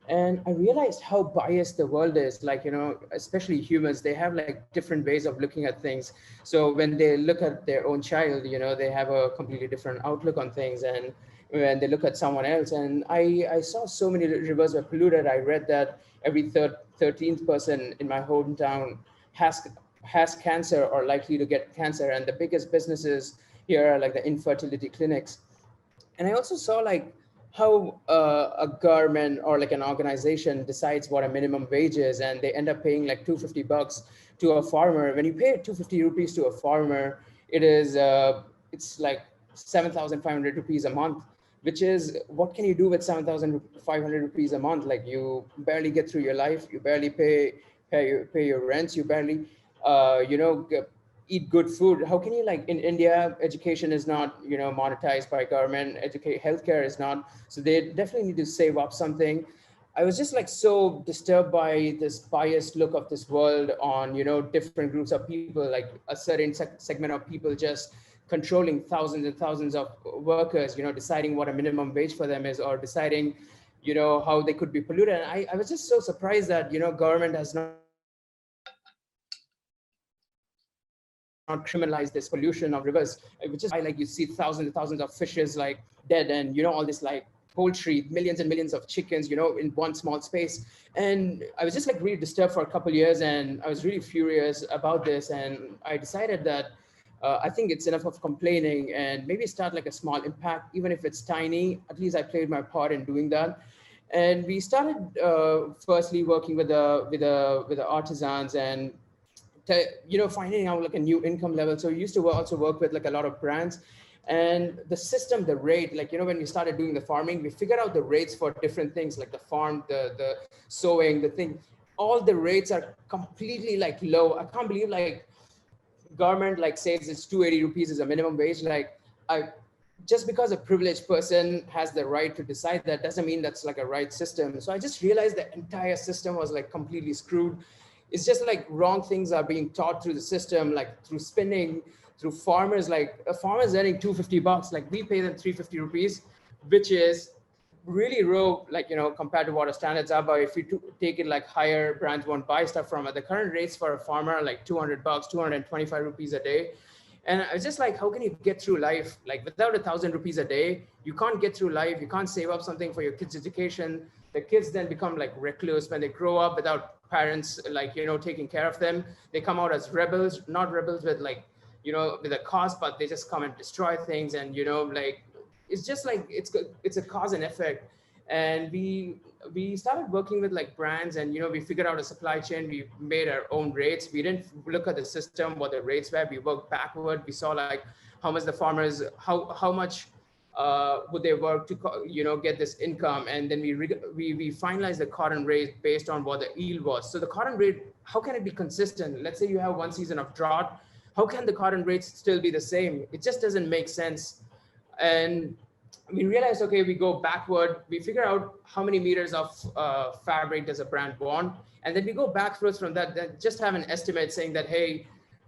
And I realized how biased the world is. Like, you know, especially humans, they have like different ways of looking at things. So when they look at their own child, you know, they have a completely different outlook on things. And when they look at someone else, and I saw so many rivers were polluted. I read that every 13th person in my hometown has cancer or likely to get cancer. And the biggest businesses here are like the infertility clinics. And I also saw like how a government or like an organization decides what a minimum wage is, and they end up paying like $250 to a farmer. When you pay 250 rupees to a farmer, it's like 7,500 rupees a month, which is, what can you do with 7,500 rupees a month? Like, you barely get through your life, you barely pay your rents, you barely eat good food. How can you, like in India, education is not, you know, monetized by government, healthcare is not. So they definitely need to save up something. I was just like so disturbed by this biased look of this world on, you know, different groups of people, like a certain segment of people just controlling thousands and thousands of workers, you know, deciding what a minimum wage for them is, or deciding, you know, how they could be polluted. And I was just so surprised that, you know, government has not criminalize this pollution of rivers, which is why, like, you see thousands and thousands of fishes like dead, and, you know, all this like poultry, millions and millions of chickens, you know, in one small space. And I was just like really disturbed for a couple of years, and I was really furious about this. And I decided that I think it's enough of complaining and maybe start like a small impact, even if it's tiny. At least I played my part in doing that. And we started firstly working with the artisans and finding out like a new income level. So we used to also work with like a lot of brands, and the system, the rate, like when we started doing the farming, we figured out the rates for different things like the farm, the sowing, the thing. All the rates are completely like low. I can't believe like government like says it's 280 rupees is a minimum wage. Like I just because a privileged person has the right to decide that doesn't mean that's like a right system. So I just realized the entire system was like completely screwed. It's just like wrong things are being taught through the system, like through spending, through farmers. Like a farmer is earning 250 bucks, like we pay them 350 rupees, which is really low, like compared to what our standards are. But if you take it like higher, brands won't buy stuff from it. The current rates for a farmer are like 200 bucks, 225 rupees a day. And I was just like, how can you get through life? Like without 1,000 rupees a day, you can't get through life. You can't save up something for your kids' education. The kids then become like recluse when they grow up without parents, like, taking care of them. They come out as rebels, not rebels with like, with a cause, but they just come and destroy things. And, like, it's just like, it's a cause and effect. And we started working with like brands, and we figured out a supply chain. We made our own rates. We didn't look at the system, what the rates were. We worked backward. We saw like how much the farmers, how much would they work to get this income. And then we finalized the cotton rate based on what the yield was. So the cotton rate, how can it be consistent? Let's say you have one season of drought, how can the cotton rates still be the same? It just doesn't make sense. And we realized, okay, we go backward, we figure out how many meters of fabric does a brand want, and then we go backwards from that, then just have an estimate saying that, hey,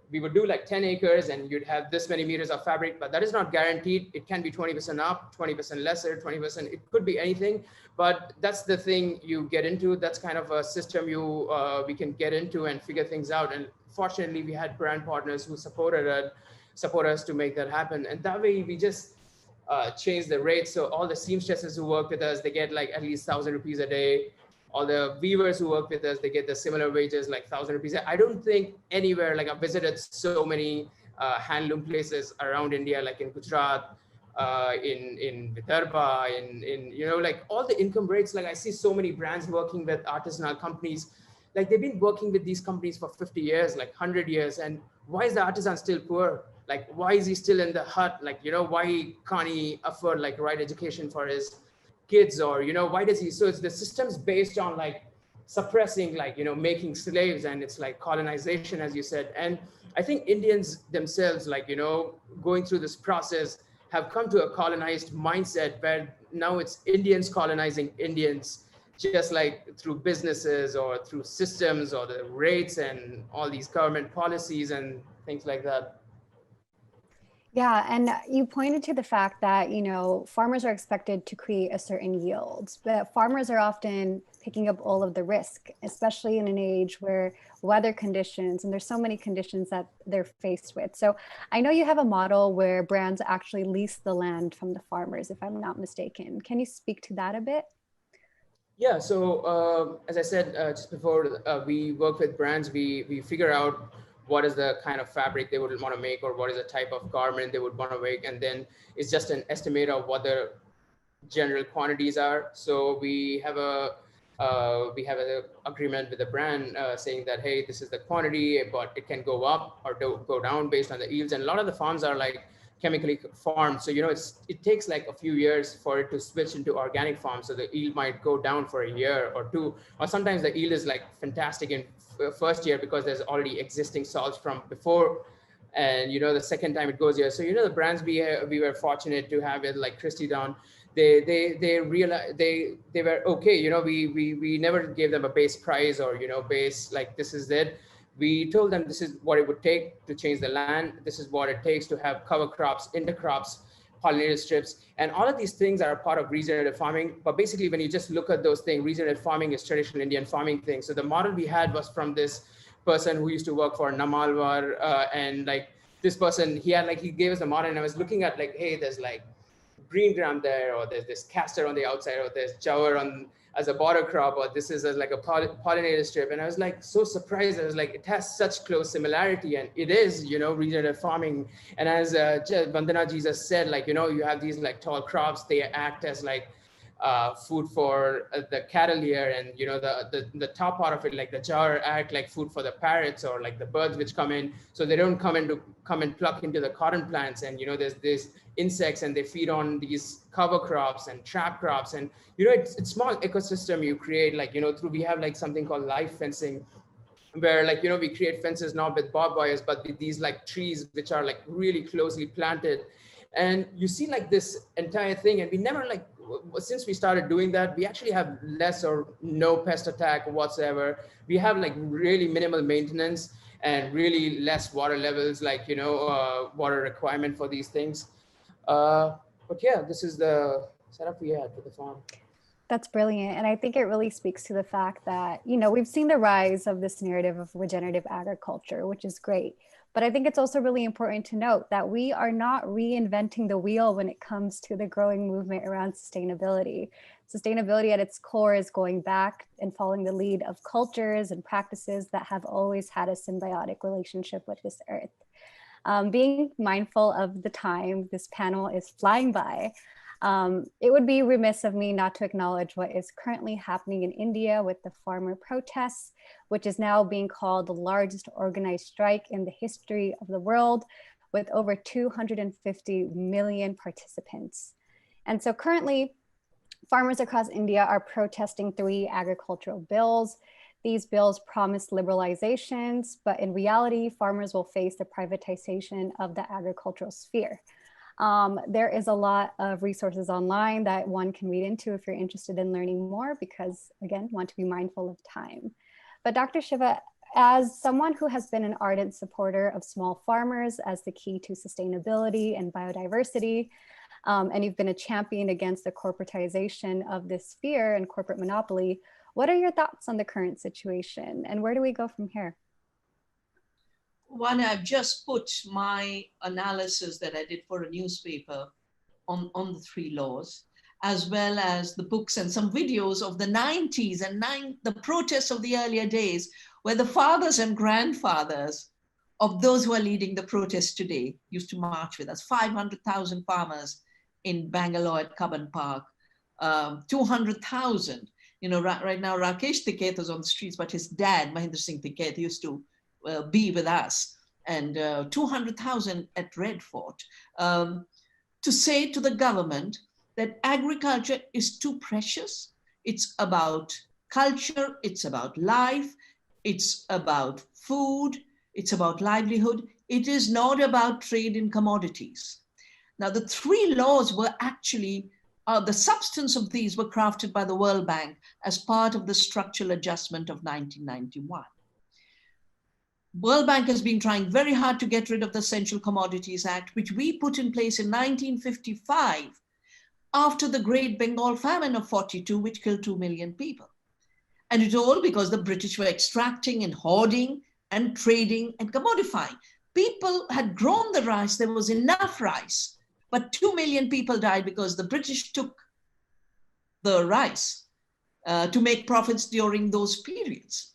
we would do like 10 acres and you'd have this many meters of fabric, but that is not guaranteed. It can be 20% up, 20% lesser, 20%, it could be anything. But that's the thing you get into. That's kind of a system we can get into and figure things out. And fortunately, we had brand partners who support us to make that happen. And that way we just change the rates. So all the seamstresses who work with us, they get like at least 1,000 rupees a day. All the weavers who work with us, they get the similar wages, like 1,000 rupees. I don't think anywhere, like I've visited so many handloom places around India, like in Gujarat, in Vidarbha, in like all the income rates. Like I see so many brands working with artisanal companies. Like they've been working with these companies for 50 years, like 100 years. And why is the artisan still poor? Like, why is he still in the hut? Like, why can't he afford like right education for his kids? Or, why does he? So it's the system's based on like suppressing, like, making slaves, and it's like colonization, as you said. And I think Indians themselves, like, going through this process have come to a colonized mindset where now it's Indians colonizing Indians, just like through businesses or through systems or the rates and all these government policies and things like that. Yeah, and you pointed to the fact that, farmers are expected to create a certain yield, but farmers are often picking up all of the risk, especially in an age where weather conditions, and there's so many conditions that they're faced with. So I know you have a model where brands actually lease the land from the farmers, if I'm not mistaken. Can you speak to that a bit? Yeah, so as I said just before, we work with brands, we figure out what is the kind of fabric they would want to make, or what is the type of garment they would want to make. And then it's just an estimate of what the general quantities are. So we have an agreement with the brand saying that, hey, this is the quantity, but it can go up or go down based on the yields. And a lot of the farms are like chemically farmed. So, it takes like a few years for it to switch into organic farms. So the yield might go down for a year or two, or sometimes the yield is like fantastic in first year because there's already existing salts from before. And, the second time it goes here. So, the brands we were fortunate to have it, like Christy Dawn, they realized they were okay. We never gave them a base price or, base, like this is it. We told them this is what it would take to change the land. This is what it takes to have cover crops, intercrops, pollinated strips. And all of these things are part of regenerative farming. But basically, when you just look at those things, regenerative farming is traditional Indian farming thing. So the model we had was from this person who used to work for Namalwar. And like this person, he gave us the model, and I was looking at like, hey, there's like green gram there, or there's this castor on the outside, or there's jawar on as a border crop, or this is as like a pollinator strip. And I was like so surprised. I was like, it has such close similarity, and it is, regenerative farming. And as Vandana Jesus said, like, you have these like tall crops, they act as like food for the cattle here, and the top part of it, like the jar, act like food for the parrots or like the birds which come in, so they don't come and pluck into the cotton plants. And there's this insects, and they feed on these cover crops and trap crops. And it's small ecosystem you create, like through, we have like something called life fencing, where like we create fences not with barbed wires but with these like trees which are like really closely planted. And you see like this entire thing, and we never like, since we started doing that, we actually have less or no pest attack whatsoever. We have like really minimal maintenance and really less water levels, like water requirement for these things. But yeah, this is the setup we had for the farm. That's brilliant. And I think it really speaks to the fact that, we've seen the rise of this narrative of regenerative agriculture, which is great. But I think it's also really important to note that we are not reinventing the wheel when it comes to the growing movement around sustainability. Sustainability at its core is going back and following the lead of cultures and practices that have always had a symbiotic relationship with this earth. Being mindful of the time, this panel is flying by. It would be remiss of me not to acknowledge what is currently happening in India with the farmer protests, which is now being called the largest organized strike in the history of the world, with over 250 million participants. And so currently, farmers across India are protesting 3 agricultural bills. These bills promise liberalizations, but in reality, farmers will face the privatization of the agricultural sphere. There is a lot of resources online that one can read into if you're interested in learning more, because again, want to be mindful of time. But Dr. Shiva, as someone who has been an ardent supporter of small farmers as the key to sustainability and biodiversity, and you've been a champion against the corporatization of this sphere and corporate monopoly, what are your thoughts on the current situation, and where do we go from here? One, I've just put my analysis that I did for a newspaper on the 3 laws, as well as the books and some videos of the 90s and the protests of the earlier days, where the fathers and grandfathers of those who are leading the protests today used to march with us. 500,000 farmers in Bangalore at Cubbon Park, 200,000. Right now, Rakesh Tiketh is on the streets, but his dad, Mahendra Singh Tiketh, used to be with us, and 200,000 at Red Fort, to say to the government that agriculture is too precious. It's about culture, it's about life, it's about food, it's about livelihood. It is not about trade in commodities. Now, the 3 laws were actually, the substance of these were crafted by the World Bank as part of the structural adjustment of 1991. World Bank has been trying very hard to get rid of the Essential Commodities Act, which we put in place in 1955 after the Great Bengal Famine of 42, which killed 2 million people. And it's all because the British were extracting and hoarding and trading and commodifying. People had grown the rice, there was enough rice, but 2 million people died because the British took the rice to make profits during those periods.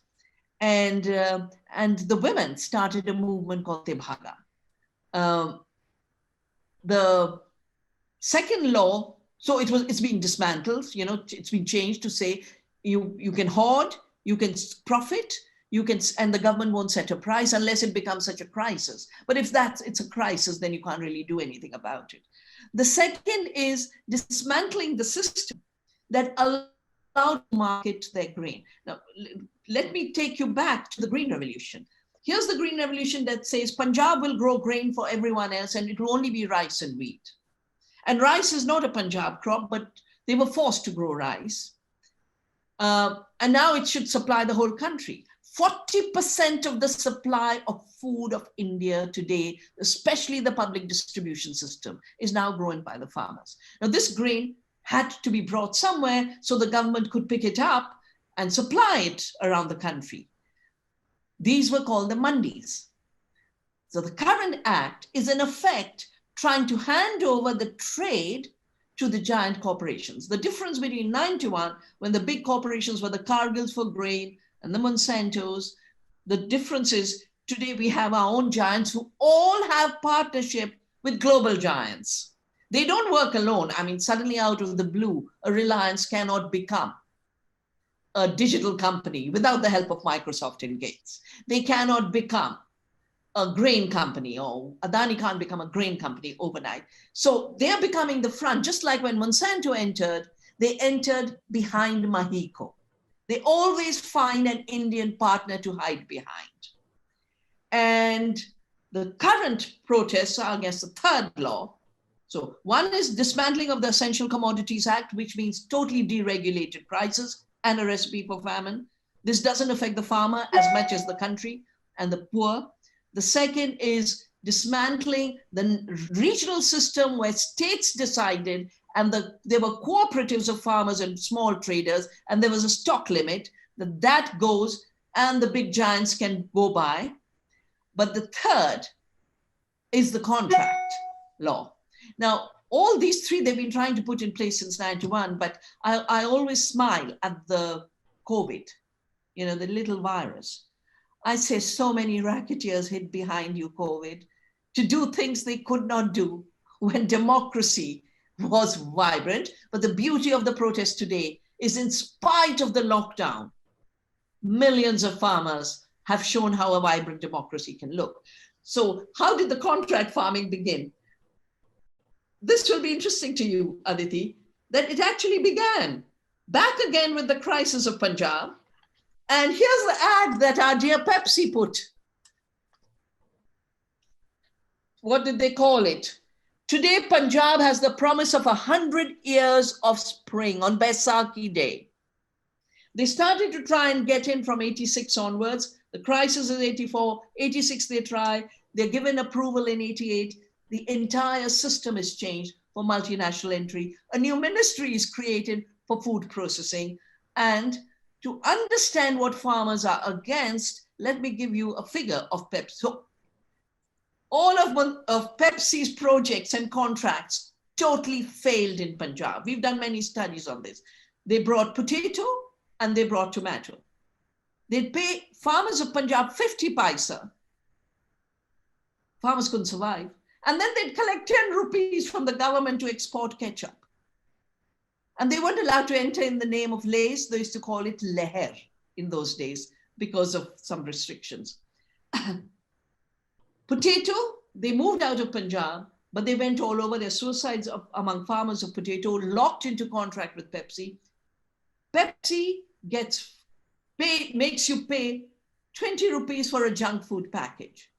And the women started a movement called Tebhaga. The second law, so it's being dismantled, it's been changed to say you can hoard, you can profit, and the government won't set a price unless it becomes such a crisis. But if it's a crisis, then you can't really do anything about it. The second is dismantling the system that allowed to market their grain. Now, let me take you back to the Green Revolution. Here's the Green Revolution that says Punjab will grow grain for everyone else, and it will only be rice and wheat. And rice is not a Punjab crop, but they were forced to grow rice. And now it should supply the whole country. 40% of the supply of food of India today, especially the public distribution system, is now grown by the farmers. Now, this grain had to be brought somewhere so the government could pick it up and supply it around the country. These were called the mandis. So the current act is in effect trying to hand over the trade to the giant corporations. The difference between 91, when the big corporations were the Cargills for grain and the Monsantos, the difference is today we have our own giants who all have partnership with global giants. They don't work alone. I mean, suddenly out of the blue, a Reliance cannot become a digital company without the help of Microsoft and Gates. They cannot become a grain company, or Adani can't become a grain company overnight. So they're becoming the front, just like when Monsanto entered, they entered behind Mahiko. They always find an Indian partner to hide behind. And the current protests are against the third law. So one is dismantling of the Essential Commodities Act, which means totally deregulated prices and a recipe for famine. This doesn't affect the farmer as much as the country and the poor. The second is dismantling the regional system where states decided, and there were cooperatives of farmers and small traders, and there was a stock limit that goes and the big giants can go by. But the third is the contract law. Now, all these three they've been trying to put in place since 91, but I always smile at the COVID, the little virus. I say so many racketeers hid behind you, COVID, to do things they could not do when democracy was vibrant. But the beauty of the protest today is, in spite of the lockdown, millions of farmers have shown how a vibrant democracy can look. So how did the contract farming begin? This will be interesting to you, Aditi, that it actually began back again with the crisis of Punjab. And here's the ad that our dear Pepsi put. What did they call it? Today, Punjab has the promise of 100 years of spring on Baisakhi Day. They started to try and get in from 86 onwards. The crisis is 84, 86 they try. They're given approval in 88. The entire system is changed for multinational entry. A new ministry is created for food processing. And to understand what farmers are against, let me give you a figure of Pepsi. So all of Pepsi's projects and contracts totally failed in Punjab. We've done many studies on this. They brought potato and they brought tomato. They'd pay farmers of Punjab 50 paisa. Farmers couldn't survive. And then they'd collect 10 rupees from the government to export ketchup. And they weren't allowed to enter in the name of Lays. They used to call it Leher in those days because of some restrictions. Potato, they moved out of Punjab, but they went all over. Their suicides among farmers of potato, locked into contract with Pepsi. Pepsi makes you pay 20 rupees for a junk food package.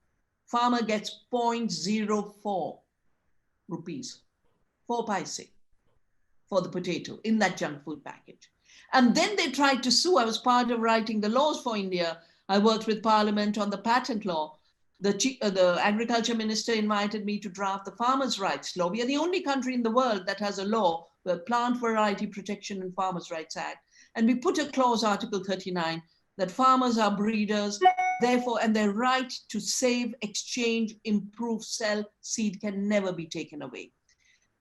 Farmer gets 0.04 rupees, 4 paise for the potato in that junk food package. And then they tried to sue. I was part of writing the laws for India. I worked with Parliament on the patent law. The agriculture minister invited me to draft the farmers' rights law. We are the only country in the world that has a law, the Plant Variety Protection and Farmers' Rights Act. And we put a clause, Article 39, that farmers are breeders, therefore, and their right to save, exchange, improve, sell seed can never be taken away.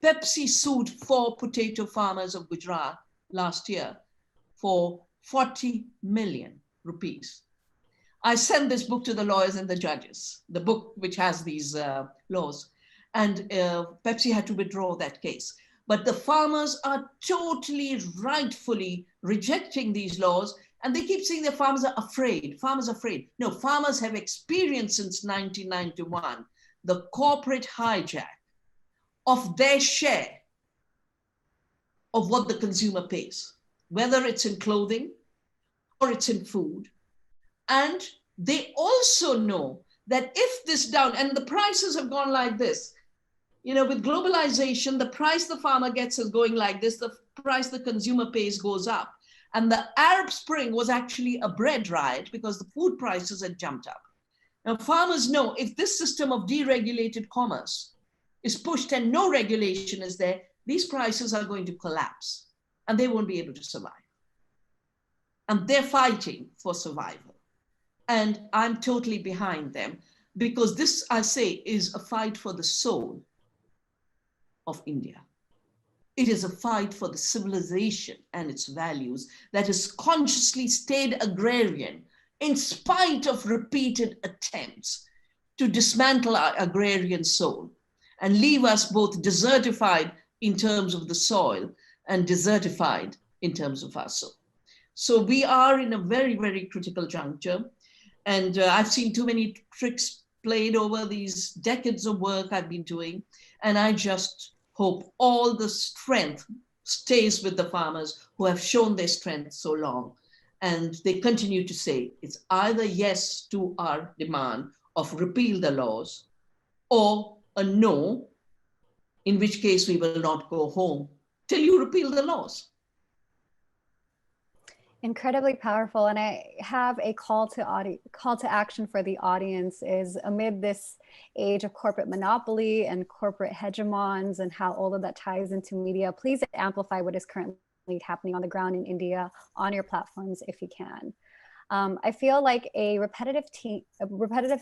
Pepsi sued 4 potato farmers of Gujarat last year for 40 million rupees. I sent this book to the lawyers and the judges, the book which has these laws, and Pepsi had to withdraw that case. But the farmers are totally rightfully rejecting these laws, and they keep saying that farmers are afraid. Farmers are afraid. No, farmers have experienced since 1991 the corporate hijack of their share of what the consumer pays, whether it's in clothing or it's in food. And they also know that if this down, and the prices have gone like this, with globalization, the price the farmer gets is going like this, the price the consumer pays goes up. And the Arab Spring was actually a bread riot because the food prices had jumped up. Now, farmers know if this system of deregulated commerce is pushed and no regulation is there, these prices are going to collapse and they won't be able to survive. And they're fighting for survival. And I'm totally behind them because this, I say, is a fight for the soul of India. It is a fight for the civilization and its values that has consciously stayed agrarian in spite of repeated attempts to dismantle our agrarian soul and leave us both desertified in terms of the soil and desertified in terms of our soul. So we are in a very, very critical juncture. And I've seen too many tricks played over these decades of work I've been doing. And I just hope all the strength stays with the farmers who have shown their strength so long. And they continue to say it's either yes to our demand of repeal the laws or a no, in which case we will not go home till you repeal the laws. Incredibly powerful. And I have a call to action for the audience is amid this age of corporate monopoly and corporate hegemons and how all of that ties into media, please amplify what is currently happening on the ground in India on your platforms if you can. I feel like a repetitive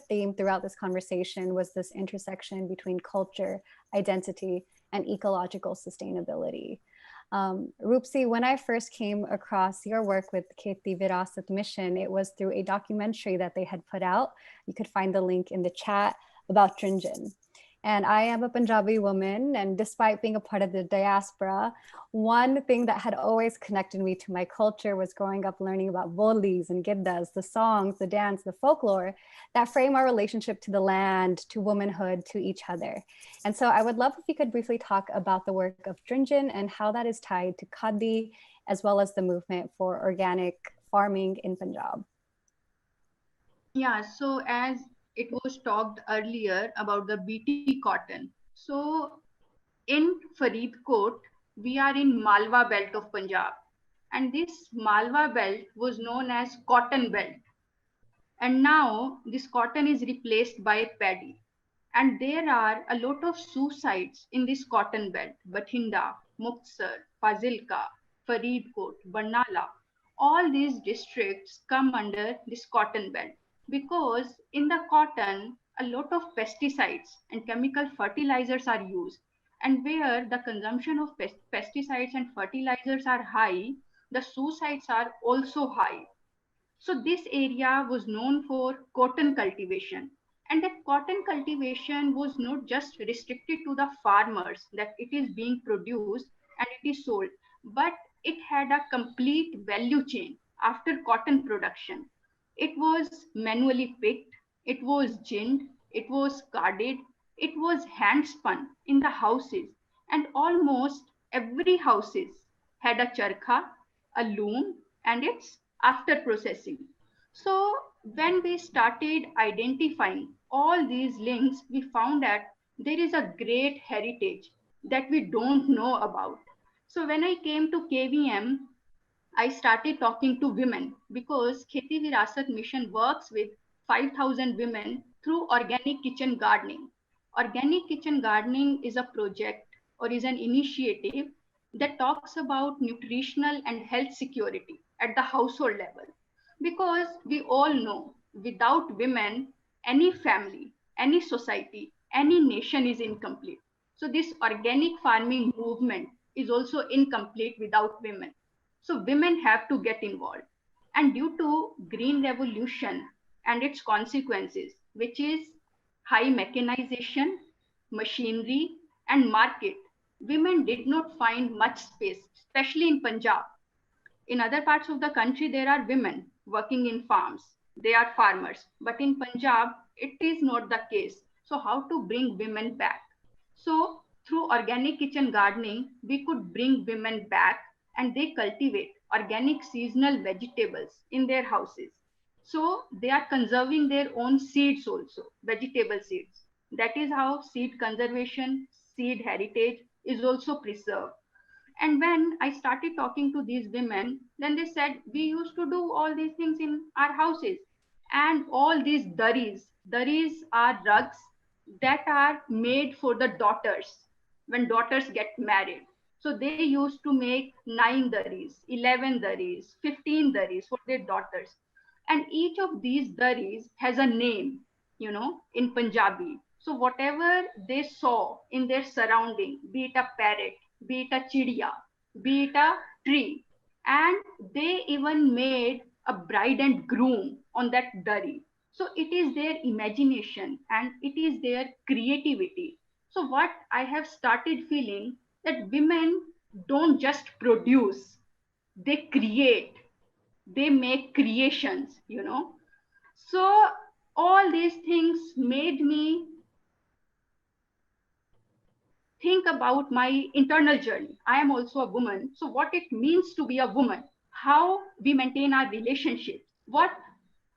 theme throughout this conversation was this intersection between culture, identity, and ecological sustainability. Rupsi, when I first came across your work with Kheti Virisat Mission, it was through a documentary that they had put out. You could find the link in the chat about Trinjan. And I am a Punjabi woman, and despite being a part of the diaspora, one thing that had always connected me to my culture was growing up learning about bolis and giddas, the songs, the dance, the folklore that frame our relationship to the land, to womanhood, to each other. And so I would love if you could briefly talk about the work of Trinjan and how that is tied to Khadi, as well as the movement for organic farming in Punjab. Yeah, so as it was talked earlier about the BT cotton. So in Faridkot, we are in Malwa belt of Punjab. And this Malwa belt was known as cotton belt. And now this cotton is replaced by paddy. And there are a lot of suicides in this cotton belt. Bathinda, Muktsar, Fazilka, Faridkot, Barnala. All these districts come under this cotton belt because in the cotton, a lot of pesticides and chemical fertilizers are used. And where the consumption of pesticides and fertilizers are high, the suicides are also high. So this area was known for cotton cultivation. And that cotton cultivation was not just restricted to the farmers, that it is being produced and it is sold, but it had a complete value chain after cotton production. It was manually picked, it was ginned, it was carded, it was hand spun in the houses, and almost every houses had a charkha, a loom, and its after processing. So when we started identifying all these links, we found that there is a great heritage that we don't know about. So when I came to KVM, I started talking to women because Kheti Virasat Mission works with 5,000 women through organic kitchen gardening. Organic kitchen gardening is a project or is an initiative that talks about nutritional and health security at the household level. Because we all know without women, any family, any society, any nation is incomplete. So this organic farming movement is also incomplete without women. So women have to get involved. And due to green revolution and its consequences, which is high mechanization, machinery, and market, women did not find much space, especially in Punjab. In other parts of the country, there are women working in farms. They are farmers. But in Punjab, it is not the case. So how to bring women back? So through organic kitchen gardening, we could bring women back and they cultivate organic seasonal vegetables in their houses. So they are conserving their own seeds also, vegetable seeds. That is how seed conservation, seed heritage is also preserved. And when I started talking to these women, then they said, we used to do all these things in our houses. And all these daris are rugs that are made for the daughters when daughters get married. So they used to make 9 daris, 11 daris, 15 daris for their daughters. And each of these daris has a name, in Punjabi. So whatever they saw in their surrounding, be it a parrot, be it a chidiya, be it a tree. And they even made a bride and groom on that dari. So it is their imagination and it is their creativity. So what I have started feeling, that women don't just produce, they create, they make creations, you know. So all these things made me think about my internal journey. I am also a woman. So what it means to be a woman, how we maintain our relationships, what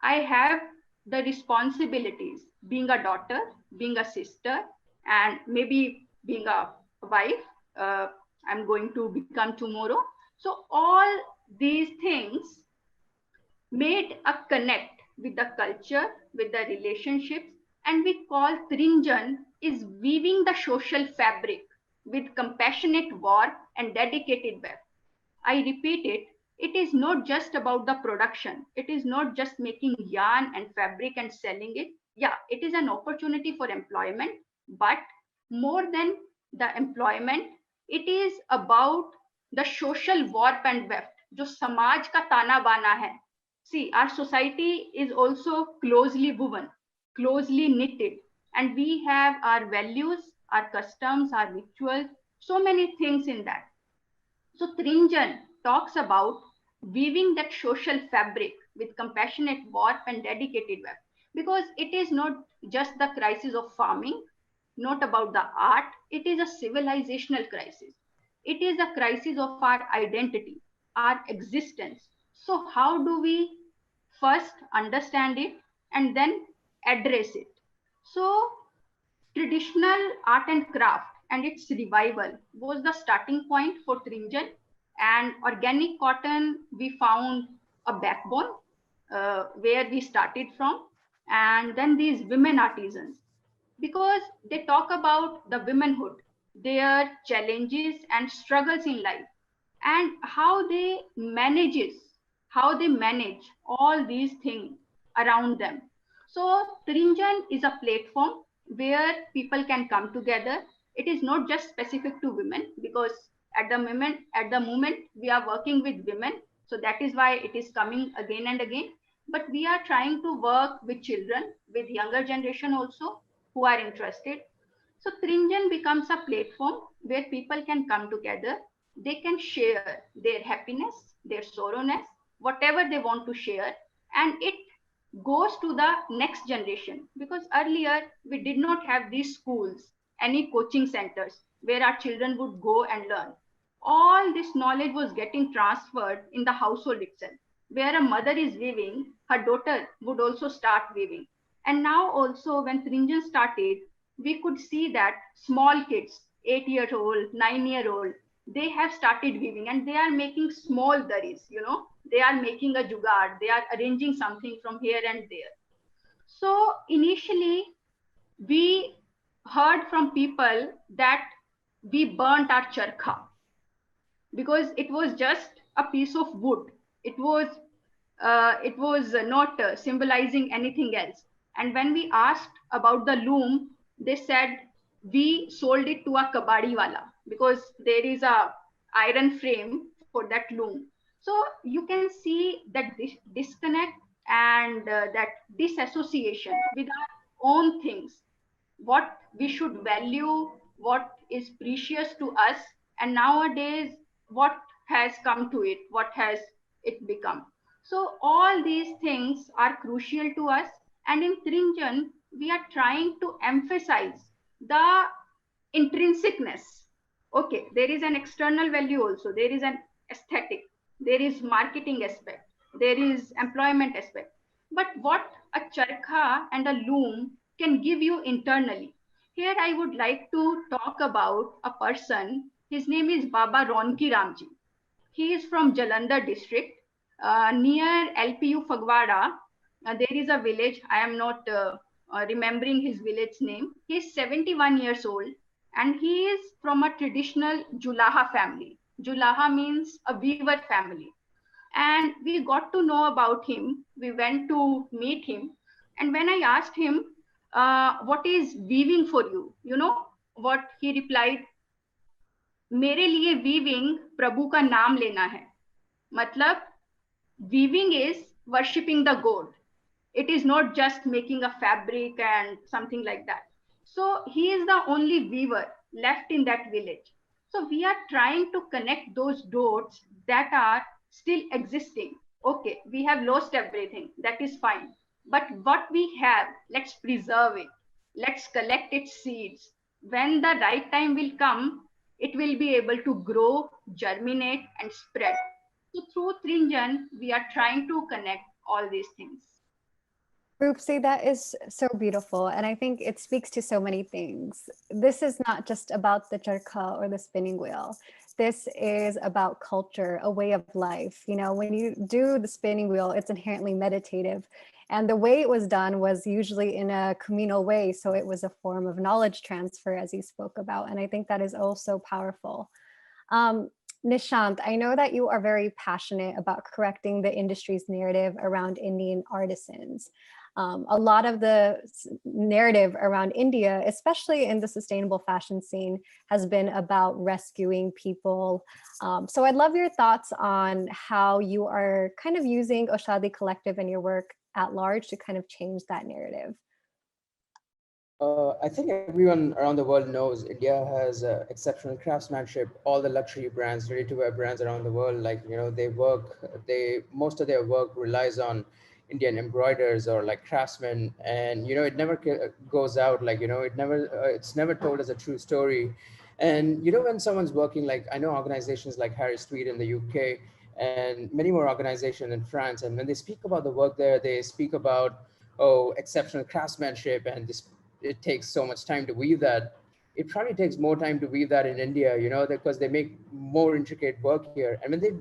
I have the responsibilities, being a daughter, being a sister, and maybe being a wife. I'm going to become tomorrow. So all these things made a connect with the culture, with the relationships, and we call Trinjan is weaving the social fabric with compassionate warmth and dedicated web. I repeat it, it is not just about the production. It is not just making yarn and fabric and selling it. Yeah, it is an opportunity for employment, but more than the employment, it is about the social warp and weft, जो समाज का ताना बाना है. See, our society is also closely woven, closely knitted, and we have our values, our customs, our rituals, so many things in that. So Trinjan talks about weaving that social fabric with compassionate warmth and dedicated web, because it is not just the crisis of farming, not about the art, it is a civilizational crisis. It is a crisis of our identity, our existence. So how do we first understand it and then address it? So traditional art and craft and its revival was the starting point for Trinjan. And organic cotton, we found a backbone where we started from. And then these women artisans, because they talk about the womanhood, their challenges and struggles in life, and how they manage all these things around them. So Trinjan is a platform where people can come together. It is not just specific to women, because at the moment we are working with women, so that is why it is coming again and again. But we are trying to work with children, with younger generation also, who are interested. So Trinjan becomes a platform where people can come together. They can share their happiness, their sorrowness, whatever they want to share, and it goes to the next generation. Because earlier we did not have these schools, any coaching centers where our children would go and learn. All this knowledge was getting transferred in the household itself. Where a mother is weaving, her daughter would also start weaving. And now also when Trinjan started, we could see that small kids, 8-year-old, 9-year-old, they have started weaving and they are making small daris, you know, they are making a jugaad, they are arranging something from here and there. So initially we heard from people that we burnt our charkha because it was just a piece of wood. It was not symbolizing anything else. And when we asked about the loom, they said we sold it to a kabadi wala because there is a iron frame for that loom. So you can see that this disconnect and that disassociation with our own things, what we should value, what is precious to us, and nowadays what has come to it, what has it become. So all these things are crucial to us, and in Trinjan we are trying to emphasize the intrinsicness. Okay, there is an external value also, there is an aesthetic, there is marketing aspect, there is employment aspect, but what a charkha and a loom can give you internally. Here I would like to talk about a person. His name is Baba Ronki Ramji. He is from Jalandhar district, near LPU Fagwada. There is a village. I am not remembering his village name. He is 71 years old and he is from a traditional Julaha family. Julaha means a weaver family. And we got to know about him. We went to meet him. And when I asked him, what is weaving for you? You know what he replied? मेरे लिए weaving प्रभु का नाम लेना है. मतलब weaving is worshipping the god. It is not just making a fabric and something like that. So he is the only weaver left in that village. So we are trying to connect those dots that are still existing. Okay, we have lost everything, that is fine, but what we have, let's preserve it, let's collect its seeds. When the right time will come, it will be able to grow, germinate and spread. So through Trinjan, we are trying to connect all these things. Rupsi, that is so beautiful. And I think it speaks to so many things. This is not just about the charkha or the spinning wheel. This is about culture, a way of life. You know, when you do the spinning wheel, it's inherently meditative. And the way it was done was usually in a communal way. So it was a form of knowledge transfer, as you spoke about. And I think that is also powerful. Um, Nishanth, I know that you are very passionate about correcting the industry's narrative around Indian artisans. A lot of the narrative around India, especially in the sustainable fashion scene, has been about rescuing people. So I'd love your thoughts on how you are kind of using Oshadi Collective and your work at large to kind of change that narrative. I think everyone around the world knows India has exceptional craftsmanship. All the luxury brands, ready-to-wear brands around the world, like, you know, most of their work relies on Indian embroiders or like craftsmen, and you know, it never goes out, like, you know, it's never told as a true story. And you know, when someone's working, like, I know organizations like Harris Tweed in the UK and many more organizations in France, and when they speak about the work there, they speak about, oh, exceptional craftsmanship, and this, it takes so much time to weave that. It probably takes more time to weave that in India, you know, because they make more intricate work here. And when they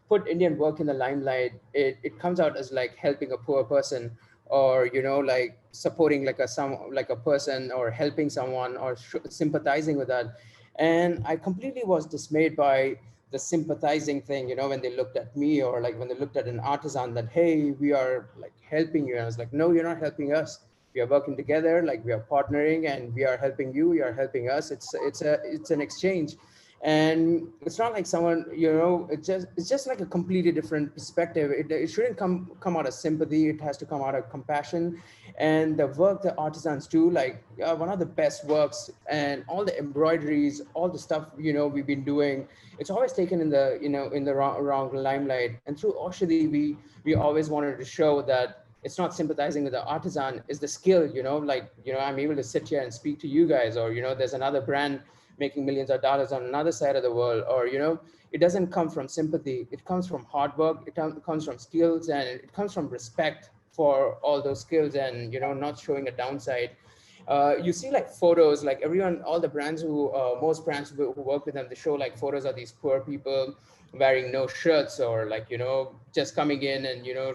put Indian work in the limelight, it comes out as like helping a poor person, or, you know, like supporting like a person, or helping someone, or sympathizing with that. And I completely was dismayed by the sympathizing thing, you know, when they looked at me, or like when they looked at an artisan, that, hey, we are like helping you. And I was like, no, you're not helping us. We are working together, like we are partnering, and we are helping you, you are helping us. It's an exchange. And it's not like someone, you know, it's just like a completely different perspective. It shouldn't come out of sympathy. It has to come out of compassion. And the work the artisans do, like one of the best works, and all the embroideries, all the stuff, you know, we've been doing, it's always taken in the, you know, in the wrong limelight. And through Oshadi, we always wanted to show that it's not sympathizing with the artisan, is the skill, you know, like, you know, I'm able to sit here and speak to you guys, or, you know, there's another brand making millions of dollars on another side of the world, or, you know, it doesn't come from sympathy. It comes from hard work. It comes from skills, and it comes from respect for all those skills, and, you know, not showing a downside. You see like photos, like everyone, all the brands most brands who work with them, they show like photos of these poor people wearing no shirts, or like, you know, just coming in and, you know,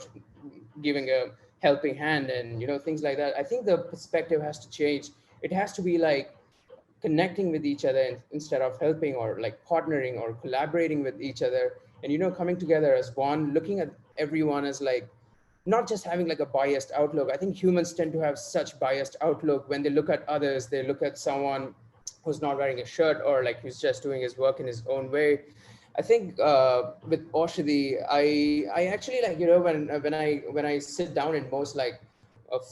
giving a helping hand, and, you know, things like that. I think the perspective has to change. It has to be like connecting with each other instead of helping, or like partnering or collaborating with each other, and, you know, coming together as one, looking at everyone as like, not just having like a biased outlook. I think humans tend to have such biased outlook. When they look at others, they look at someone who's not wearing a shirt, or like who's just doing his work in his own way. I think with Oshadi, I actually, like, you know, when I sit down in most of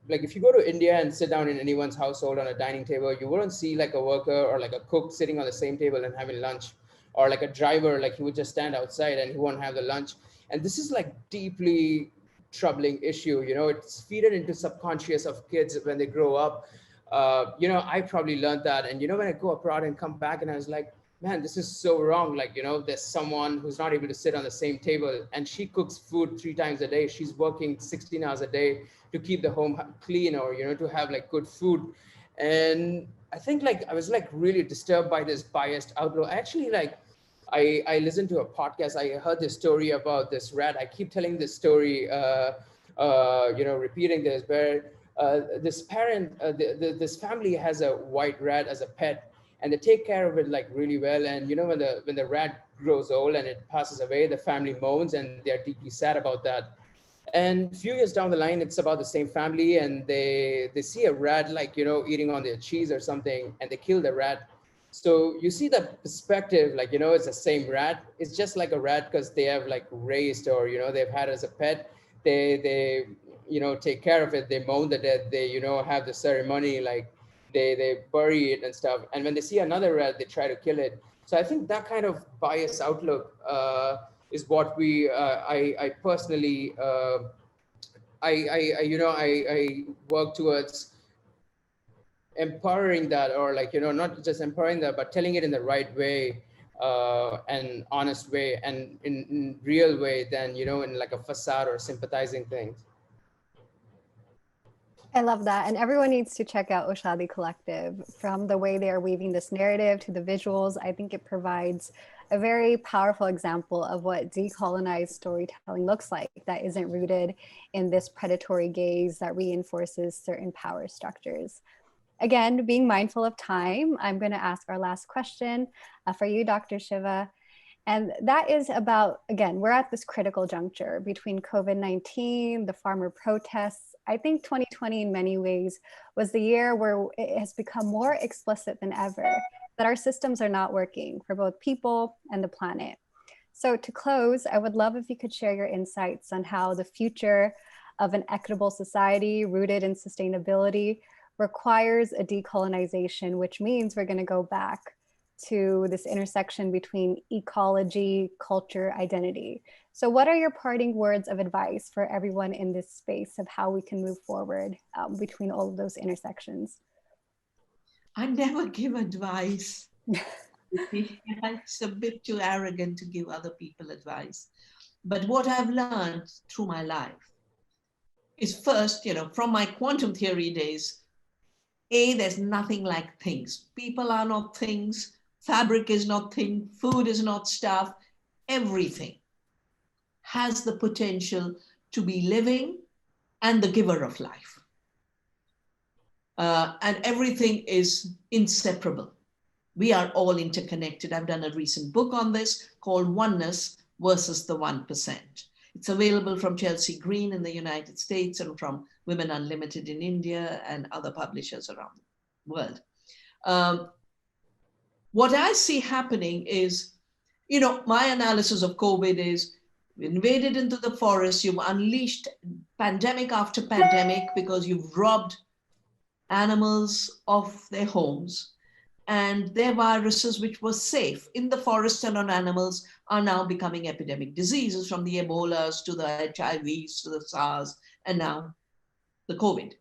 like if you go to India and sit down in anyone's household on a dining table, you wouldn't see like a worker or like a cook sitting on the same table and having lunch, or like a driver, like he would just stand outside and he won't have the lunch. And this is like deeply troubling issue. You know, it's feeded into subconscious of kids when they grow up. You know, I probably learned that. And, you know, when I go abroad and come back, and I was like, man, this is so wrong. Like, you know, there's someone who's not able to sit on the same table, and she cooks food 3 times a day. She's working 16 hours a day to keep the home clean, or, you know, to have like good food. And I think like I was like really disturbed by this biased outlook. Actually, like I listened to a podcast. I heard this story about this rat. I keep telling this story, you know, repeating this, where this parent, this family has a white rat as a pet, and they take care of it like really well. And, you know, when the rat grows old and it passes away, the family mourns, and they're deeply sad about that. And a few years down the line, it's about the same family, and they see a rat, like, you know, eating on their cheese or something, and they kill the rat. So you see that perspective, like, it's the same rat. It's just like a rat because they have like raised, or, they've had as a pet. They take care of it. They mourn the dead. They, have the ceremony, like they bury it and stuff. And when they see another rat, they try to kill it. So I think that kind of biased outlook is what I personally, I work towards empowering that, or like, not just empowering that, but telling it in the right way, and honest way, and in real way, than, in like a facade or sympathizing things. I love that. And everyone needs to check out Oshadi Collective. From the way they are weaving this narrative to the visuals, I think it provides a very powerful example of what decolonized storytelling looks like, that isn't rooted in this predatory gaze that reinforces certain power structures. Again, being mindful of time, I'm going to ask our last question for you, Dr. Shiva. And that is about, again, we're at this critical juncture between COVID-19, the farmer protests. I think 2020 in many ways was the year where it has become more explicit than ever that our systems are not working for both people and the planet. So to close, I would love if you could share your insights on how the future of an equitable society rooted in sustainability requires a decolonization, which means we're going to go back to this intersection between ecology, culture, identity. So what are your parting words of advice for everyone in this space of how we can move forward between all of those intersections? I never give advice. It's a bit too arrogant to give other people advice. But what I've learned through my life is, first, from my quantum theory days, there's nothing like things. People are not things. Fabric is not thing. Food is not stuff. Everything has the potential to be living and the giver of life. And everything is inseparable. We are all interconnected. I've done a recent book on this called Oneness versus the 1%. It's available from Chelsea Green in the United States and from Women Unlimited in India and other publishers around the world. What I see happening is, my analysis of COVID is, you invaded into the forest, you've unleashed pandemic after pandemic because you've robbed animals of their homes, and their viruses, which were safe in the forest and on animals, are now becoming epidemic diseases, from the Ebolas to the HIVs to the SARS, and now the COVID.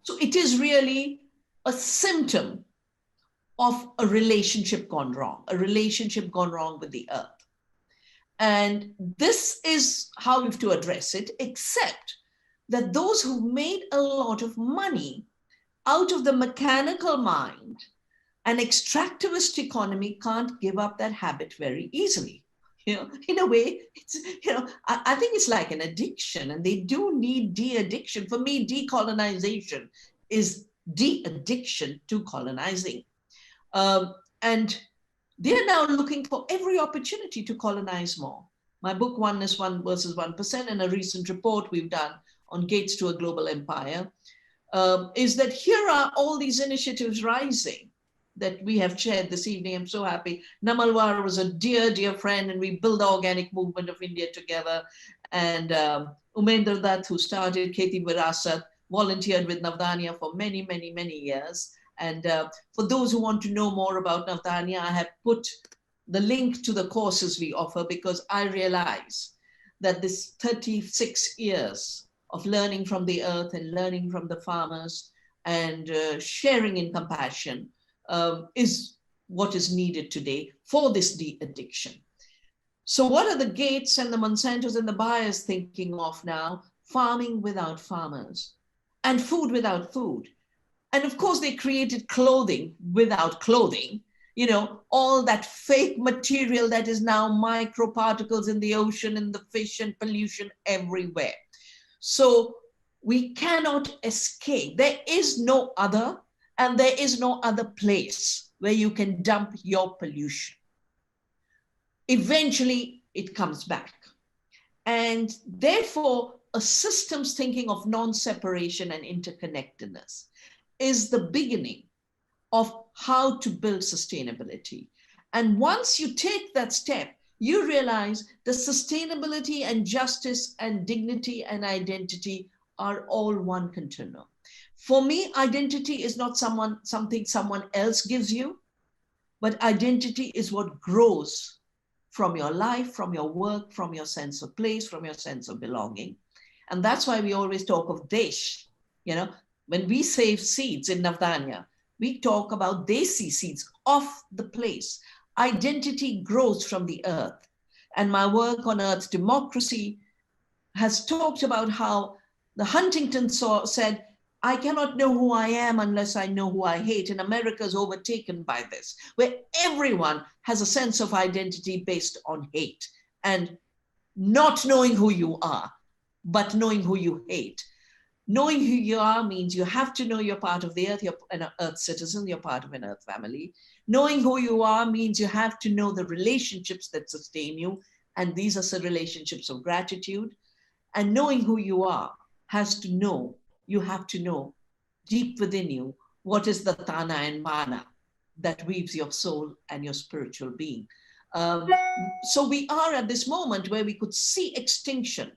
So it is really a symptom of a relationship gone wrong with the earth. And this is how we have to address it, except that those who made a lot of money out of the mechanical mind and extractivist economy can't give up that habit very easily. In a way, it's, I think it's like an addiction, and they do need de-addiction. For me, decolonization is de-addiction to colonizing. And they're now looking for every opportunity to colonize more. My book, Oneness versus 1%, and a recent report we've done on Gates to a Global Empire, is that here are all these initiatives rising that we have shared this evening. I'm so happy. Namalwar was a dear, dear friend, and we built the organic movement of India together. And Umendra Dutt, who started Kheti Virisat, volunteered with Navdanya for many, many, many years. And for those who want to know more about Navdanya, I have put the link to the courses we offer, because I realize that this 36 years of learning from the earth and learning from the farmers and sharing in compassion is what is needed today for this de-addiction. So what are the Gates and the Monsantos and the Bayers thinking of now? Farming without farmers and food without food. And of course, they created clothing without clothing, all that fake material that is now microparticles in the ocean, in the fish, and pollution everywhere. So we cannot escape. There is no other, and there is no other place where you can dump your pollution. Eventually, it comes back. And therefore, a systems thinking of non-separation and interconnectedness is the beginning of how to build sustainability. And once you take that step, you realize that sustainability and justice and dignity and identity are all one continuum. For me, identity is not something someone else gives you, but identity is what grows from your life, from your work, from your sense of place, from your sense of belonging. And that's why we always talk of Desh. You know, when we save seeds in Navdanya, we talk about Desi seeds of the place. Identity grows from the earth. And my work on Earth Democracy has talked about how the Huntington said, I cannot know who I am unless I know who I hate. And America is overtaken by this, where everyone has a sense of identity based on hate and not knowing who you are, but knowing who you hate. Knowing who you are means you have to know you're part of the earth, you're an earth citizen, you're part of an earth family. Knowing who you are means you have to know the relationships that sustain you. And these are the relationships of gratitude. And knowing who you are you have to know deep within you what is the Tana and Mana that weaves your soul and your spiritual being. So we are at this moment where we could see extinction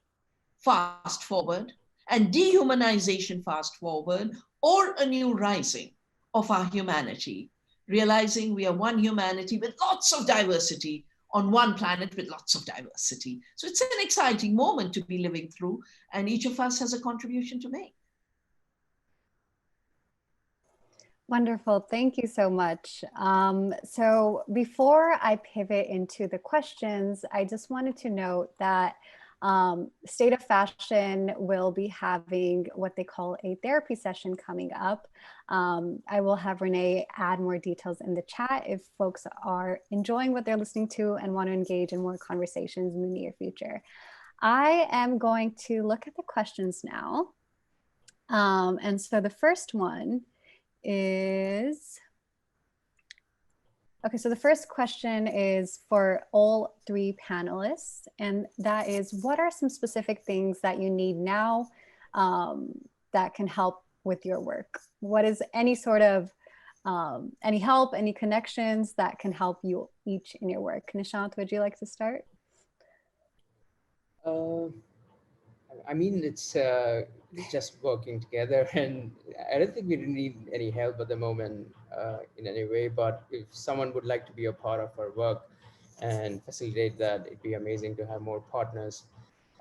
fast forward and dehumanization fast forward, or a new rising of our humanity, realizing we are one humanity with lots of diversity on one planet with lots of diversity. So it's an exciting moment to be living through, and each of us has a contribution to make. Wonderful. Thank you so much. So before I pivot into the questions, I just wanted to note that State of Fashion will be having what they call a therapy session coming up. I will have Renee add more details in the chat if folks are enjoying what they're listening to and want to engage in more conversations in the near future. I am going to look at the questions now. And so the first one is, okay, so the first question is for all three panelists, and that is, what are some specific things that you need now that can help with your work? What is any sort of, any help, any connections that can help you each in your work? Nishanth, would you like to start? I mean, it's just working together, and I don't think we need any help at the moment in any way, but if someone would like to be a part of our work and facilitate that, it'd be amazing to have more partners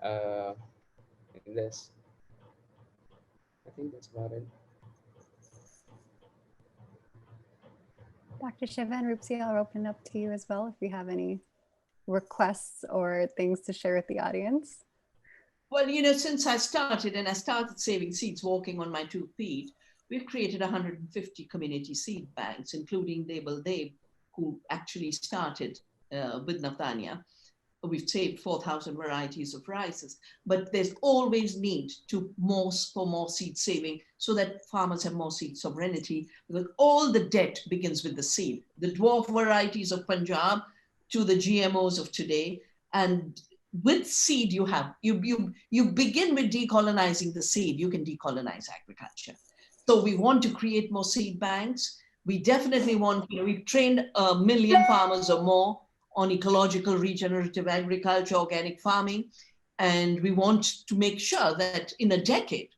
in this. I think that's about it. Dr. Shiva and Rupsi, I'll open up to you as well if you have any requests or things to share with the audience. Well, you know, since I started saving seeds walking on my 2 feet, we've created 150 community seed banks, including Deb, who actually started with Navdanya. We've saved 4,000 varieties of rices, but there's always need for more seed saving so that farmers have more seed sovereignty, because all the debt begins with the seed. The dwarf varieties of Punjab to the GMOs of today, and with seed you begin with decolonizing the seed, you can decolonize agriculture. So we want to create more seed banks. We definitely want, we've trained 1 million farmers or more on ecological regenerative agriculture, organic farming, and we want to make sure that in a decade,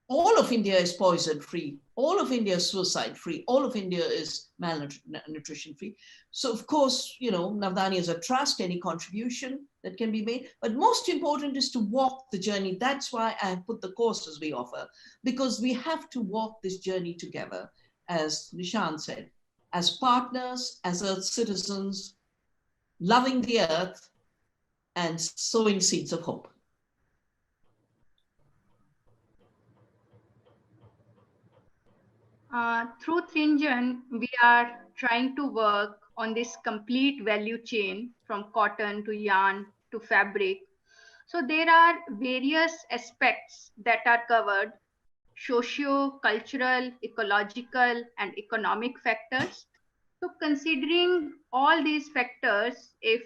all of India is poison free, all of India is suicide free, all of India is malnutrition free. So of course, Navdanya is a trust, any contribution that can be made, but most important is to walk the journey. That's why I have put the courses we offer, because we have to walk this journey together, as Nishanth said, as partners, as earth citizens, loving the earth and sowing seeds of hope. Through Trinjan, we are trying to work on this complete value chain from cotton to yarn to fabric. So there are various aspects that are covered: socio, cultural, ecological, and economic factors. So considering all these factors, if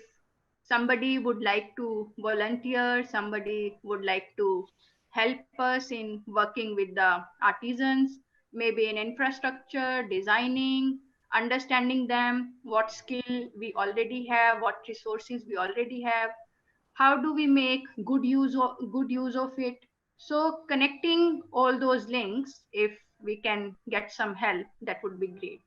somebody would like to volunteer, somebody would like to help us in working with the artisans, maybe in infrastructure, designing, understanding them, what skill we already have, what resources we already have, how do we make good use of it. So connecting all those links, if we can get some help, that would be great.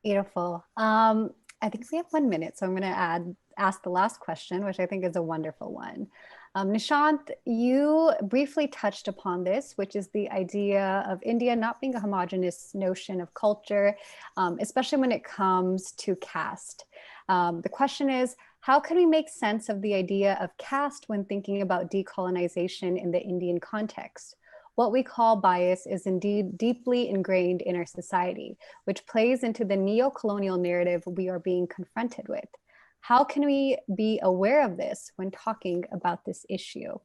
Beautiful. I think we have 1 minute, so I'm going to ask the last question, which I think is a wonderful one. Nishanth, you briefly touched upon this, which is the idea of India not being a homogenous notion of culture, especially when it comes to caste. The question is, how can we make sense of the idea of caste when thinking about decolonization in the Indian context? What we call bias is indeed deeply ingrained in our society, which plays into the neo-colonial narrative we are being confronted with. How can we be aware of this when talking about this issue?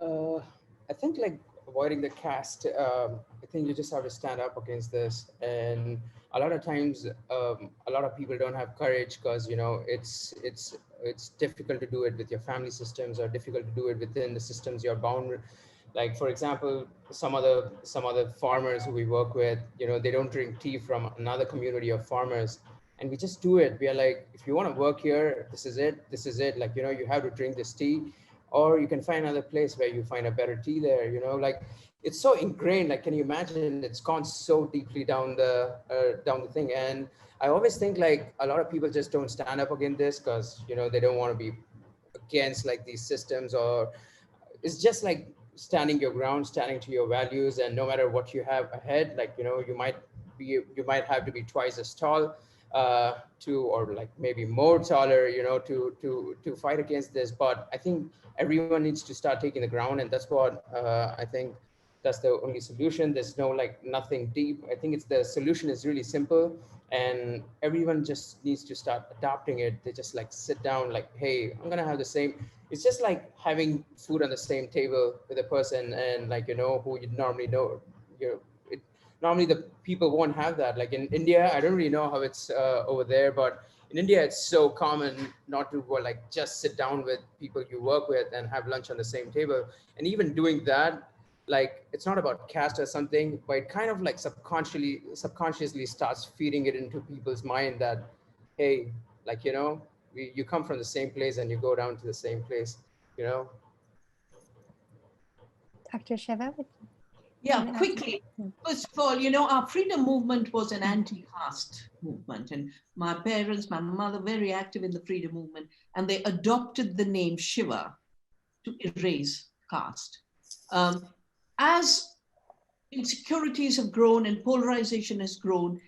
I think like avoiding the caste, I think you just have to stand up against this. And a lot of times, a lot of people don't have courage because, you know, it's difficult to do it with your family systems, or difficult to do it within the systems you're bound with. Like, for example, some other farmers who we work with, you know, they don't drink tea from another community of farmers. And we just do it. We are like, if you want to work here, this is it. This is it. Like, you know, you have to drink this tea, or you can find another place where you find a better tea there, you know, like it's so ingrained. Like, can you imagine? It's gone so deeply down the thing. And I always think like a lot of people just don't stand up against this because, you know, they don't want to be against like these systems, or it's just like standing your ground, standing to your values. And no matter what you have ahead, like, you know, you might have to be twice as tall, or like maybe more taller, you know, to fight against this. But I think everyone needs to start taking the ground, and that's what I think that's the only solution. There's no like nothing deep. I think it's the solution is really simple, and everyone just needs to start adopting it. They just like sit down, like, hey, I'm gonna have the same. It's just like having food on the same table with a person, and like, you know, who you normally know. Normally the people won't have that. Like in India, I don't really know how it's over there, but in India, it's so common not to like just sit down with people you work with and have lunch on the same table. And even doing that, like, it's not about caste or something, but it kind of like subconsciously starts feeding it into people's mind that, hey, like, you know, you come from the same place and you go down to the same place, you know. Dr. Shiva? Yeah, quickly. First of all, you know, our freedom movement was an anti-caste movement, and my parents, my mother, very active in the freedom movement, and they adopted the name Shiva to erase caste. As insecurities have grown and polarization has grown,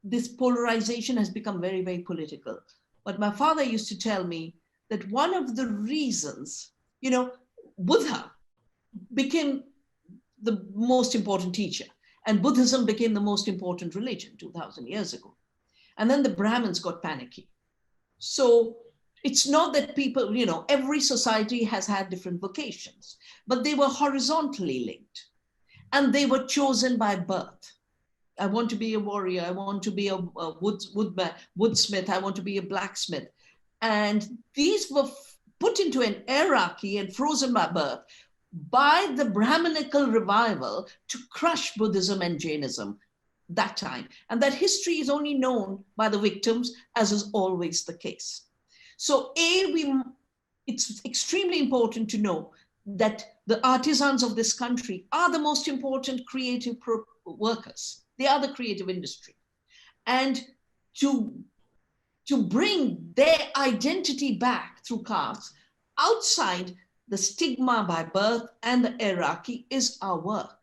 this polarization has become very, very political. But my father used to tell me that one of the reasons, you know, Buddha became the most important teacher, and Buddhism became the most important religion 2000 years ago. And then the Brahmins got panicky. So it's not that people, you know, every society has had different vocations, but they were horizontally linked, and they were chosen by birth. I want to be a warrior. I want to be a woodsmith. I want to be a blacksmith. And these were put into an hierarchy and frozen by birth by the Brahminical revival to crush Buddhism and Jainism that time. And that history is only known by the victims, as is always the case. So it's extremely important to know that the artisans of this country are the most important creative workers. They are the creative industry. And to bring their identity back through caste outside the stigma by birth and the hierarchy is our work.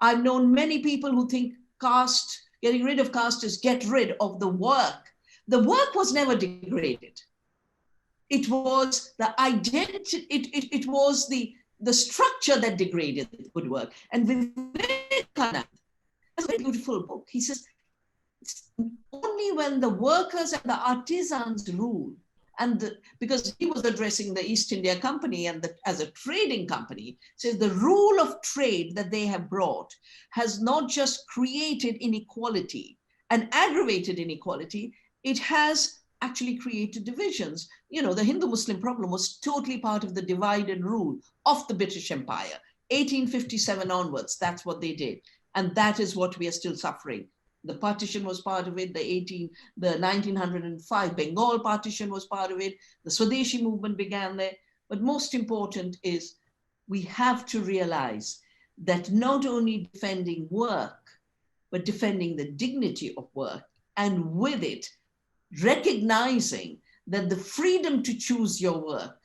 I've known many people who think caste, getting rid of caste is get rid of the work. The work was never degraded. It was the identity, it was the structure that degraded the good work. And Vivekananda has a very beautiful book. He says, only when the workers and the artisans rule, and because he was addressing the East India Company and as a trading company, says the rule of trade that they have brought has not just created inequality and aggravated inequality, it has actually created divisions. You know, the Hindu-Muslim problem was totally part of the divide and rule of the British Empire. 1857 onwards, that's what they did. And that is what we are still suffering. The partition was part of it. The 1905 Bengal partition was part of it. The Swadeshi movement began there. But most important is we have to realize that not only defending work, but defending the dignity of work, and with it, recognizing that the freedom to choose your work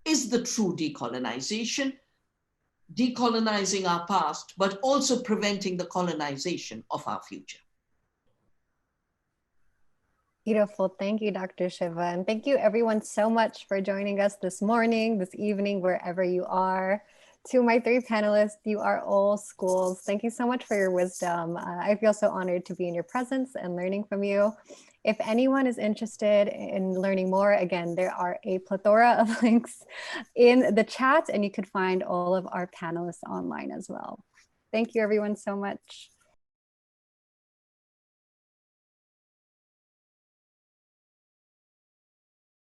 is the true decolonization, decolonizing our past, but also preventing the colonization of our future. Beautiful. Thank you, Dr. Shiva. And thank you everyone so much for joining us this morning, this evening, wherever you are. To my three panelists, you are all schools. Thank you so much for your wisdom. I feel so honored to be in your presence and learning from you. If anyone is interested in learning more, again, there are a plethora of links in the chat, and you could find all of our panelists online as well. Thank you everyone so much.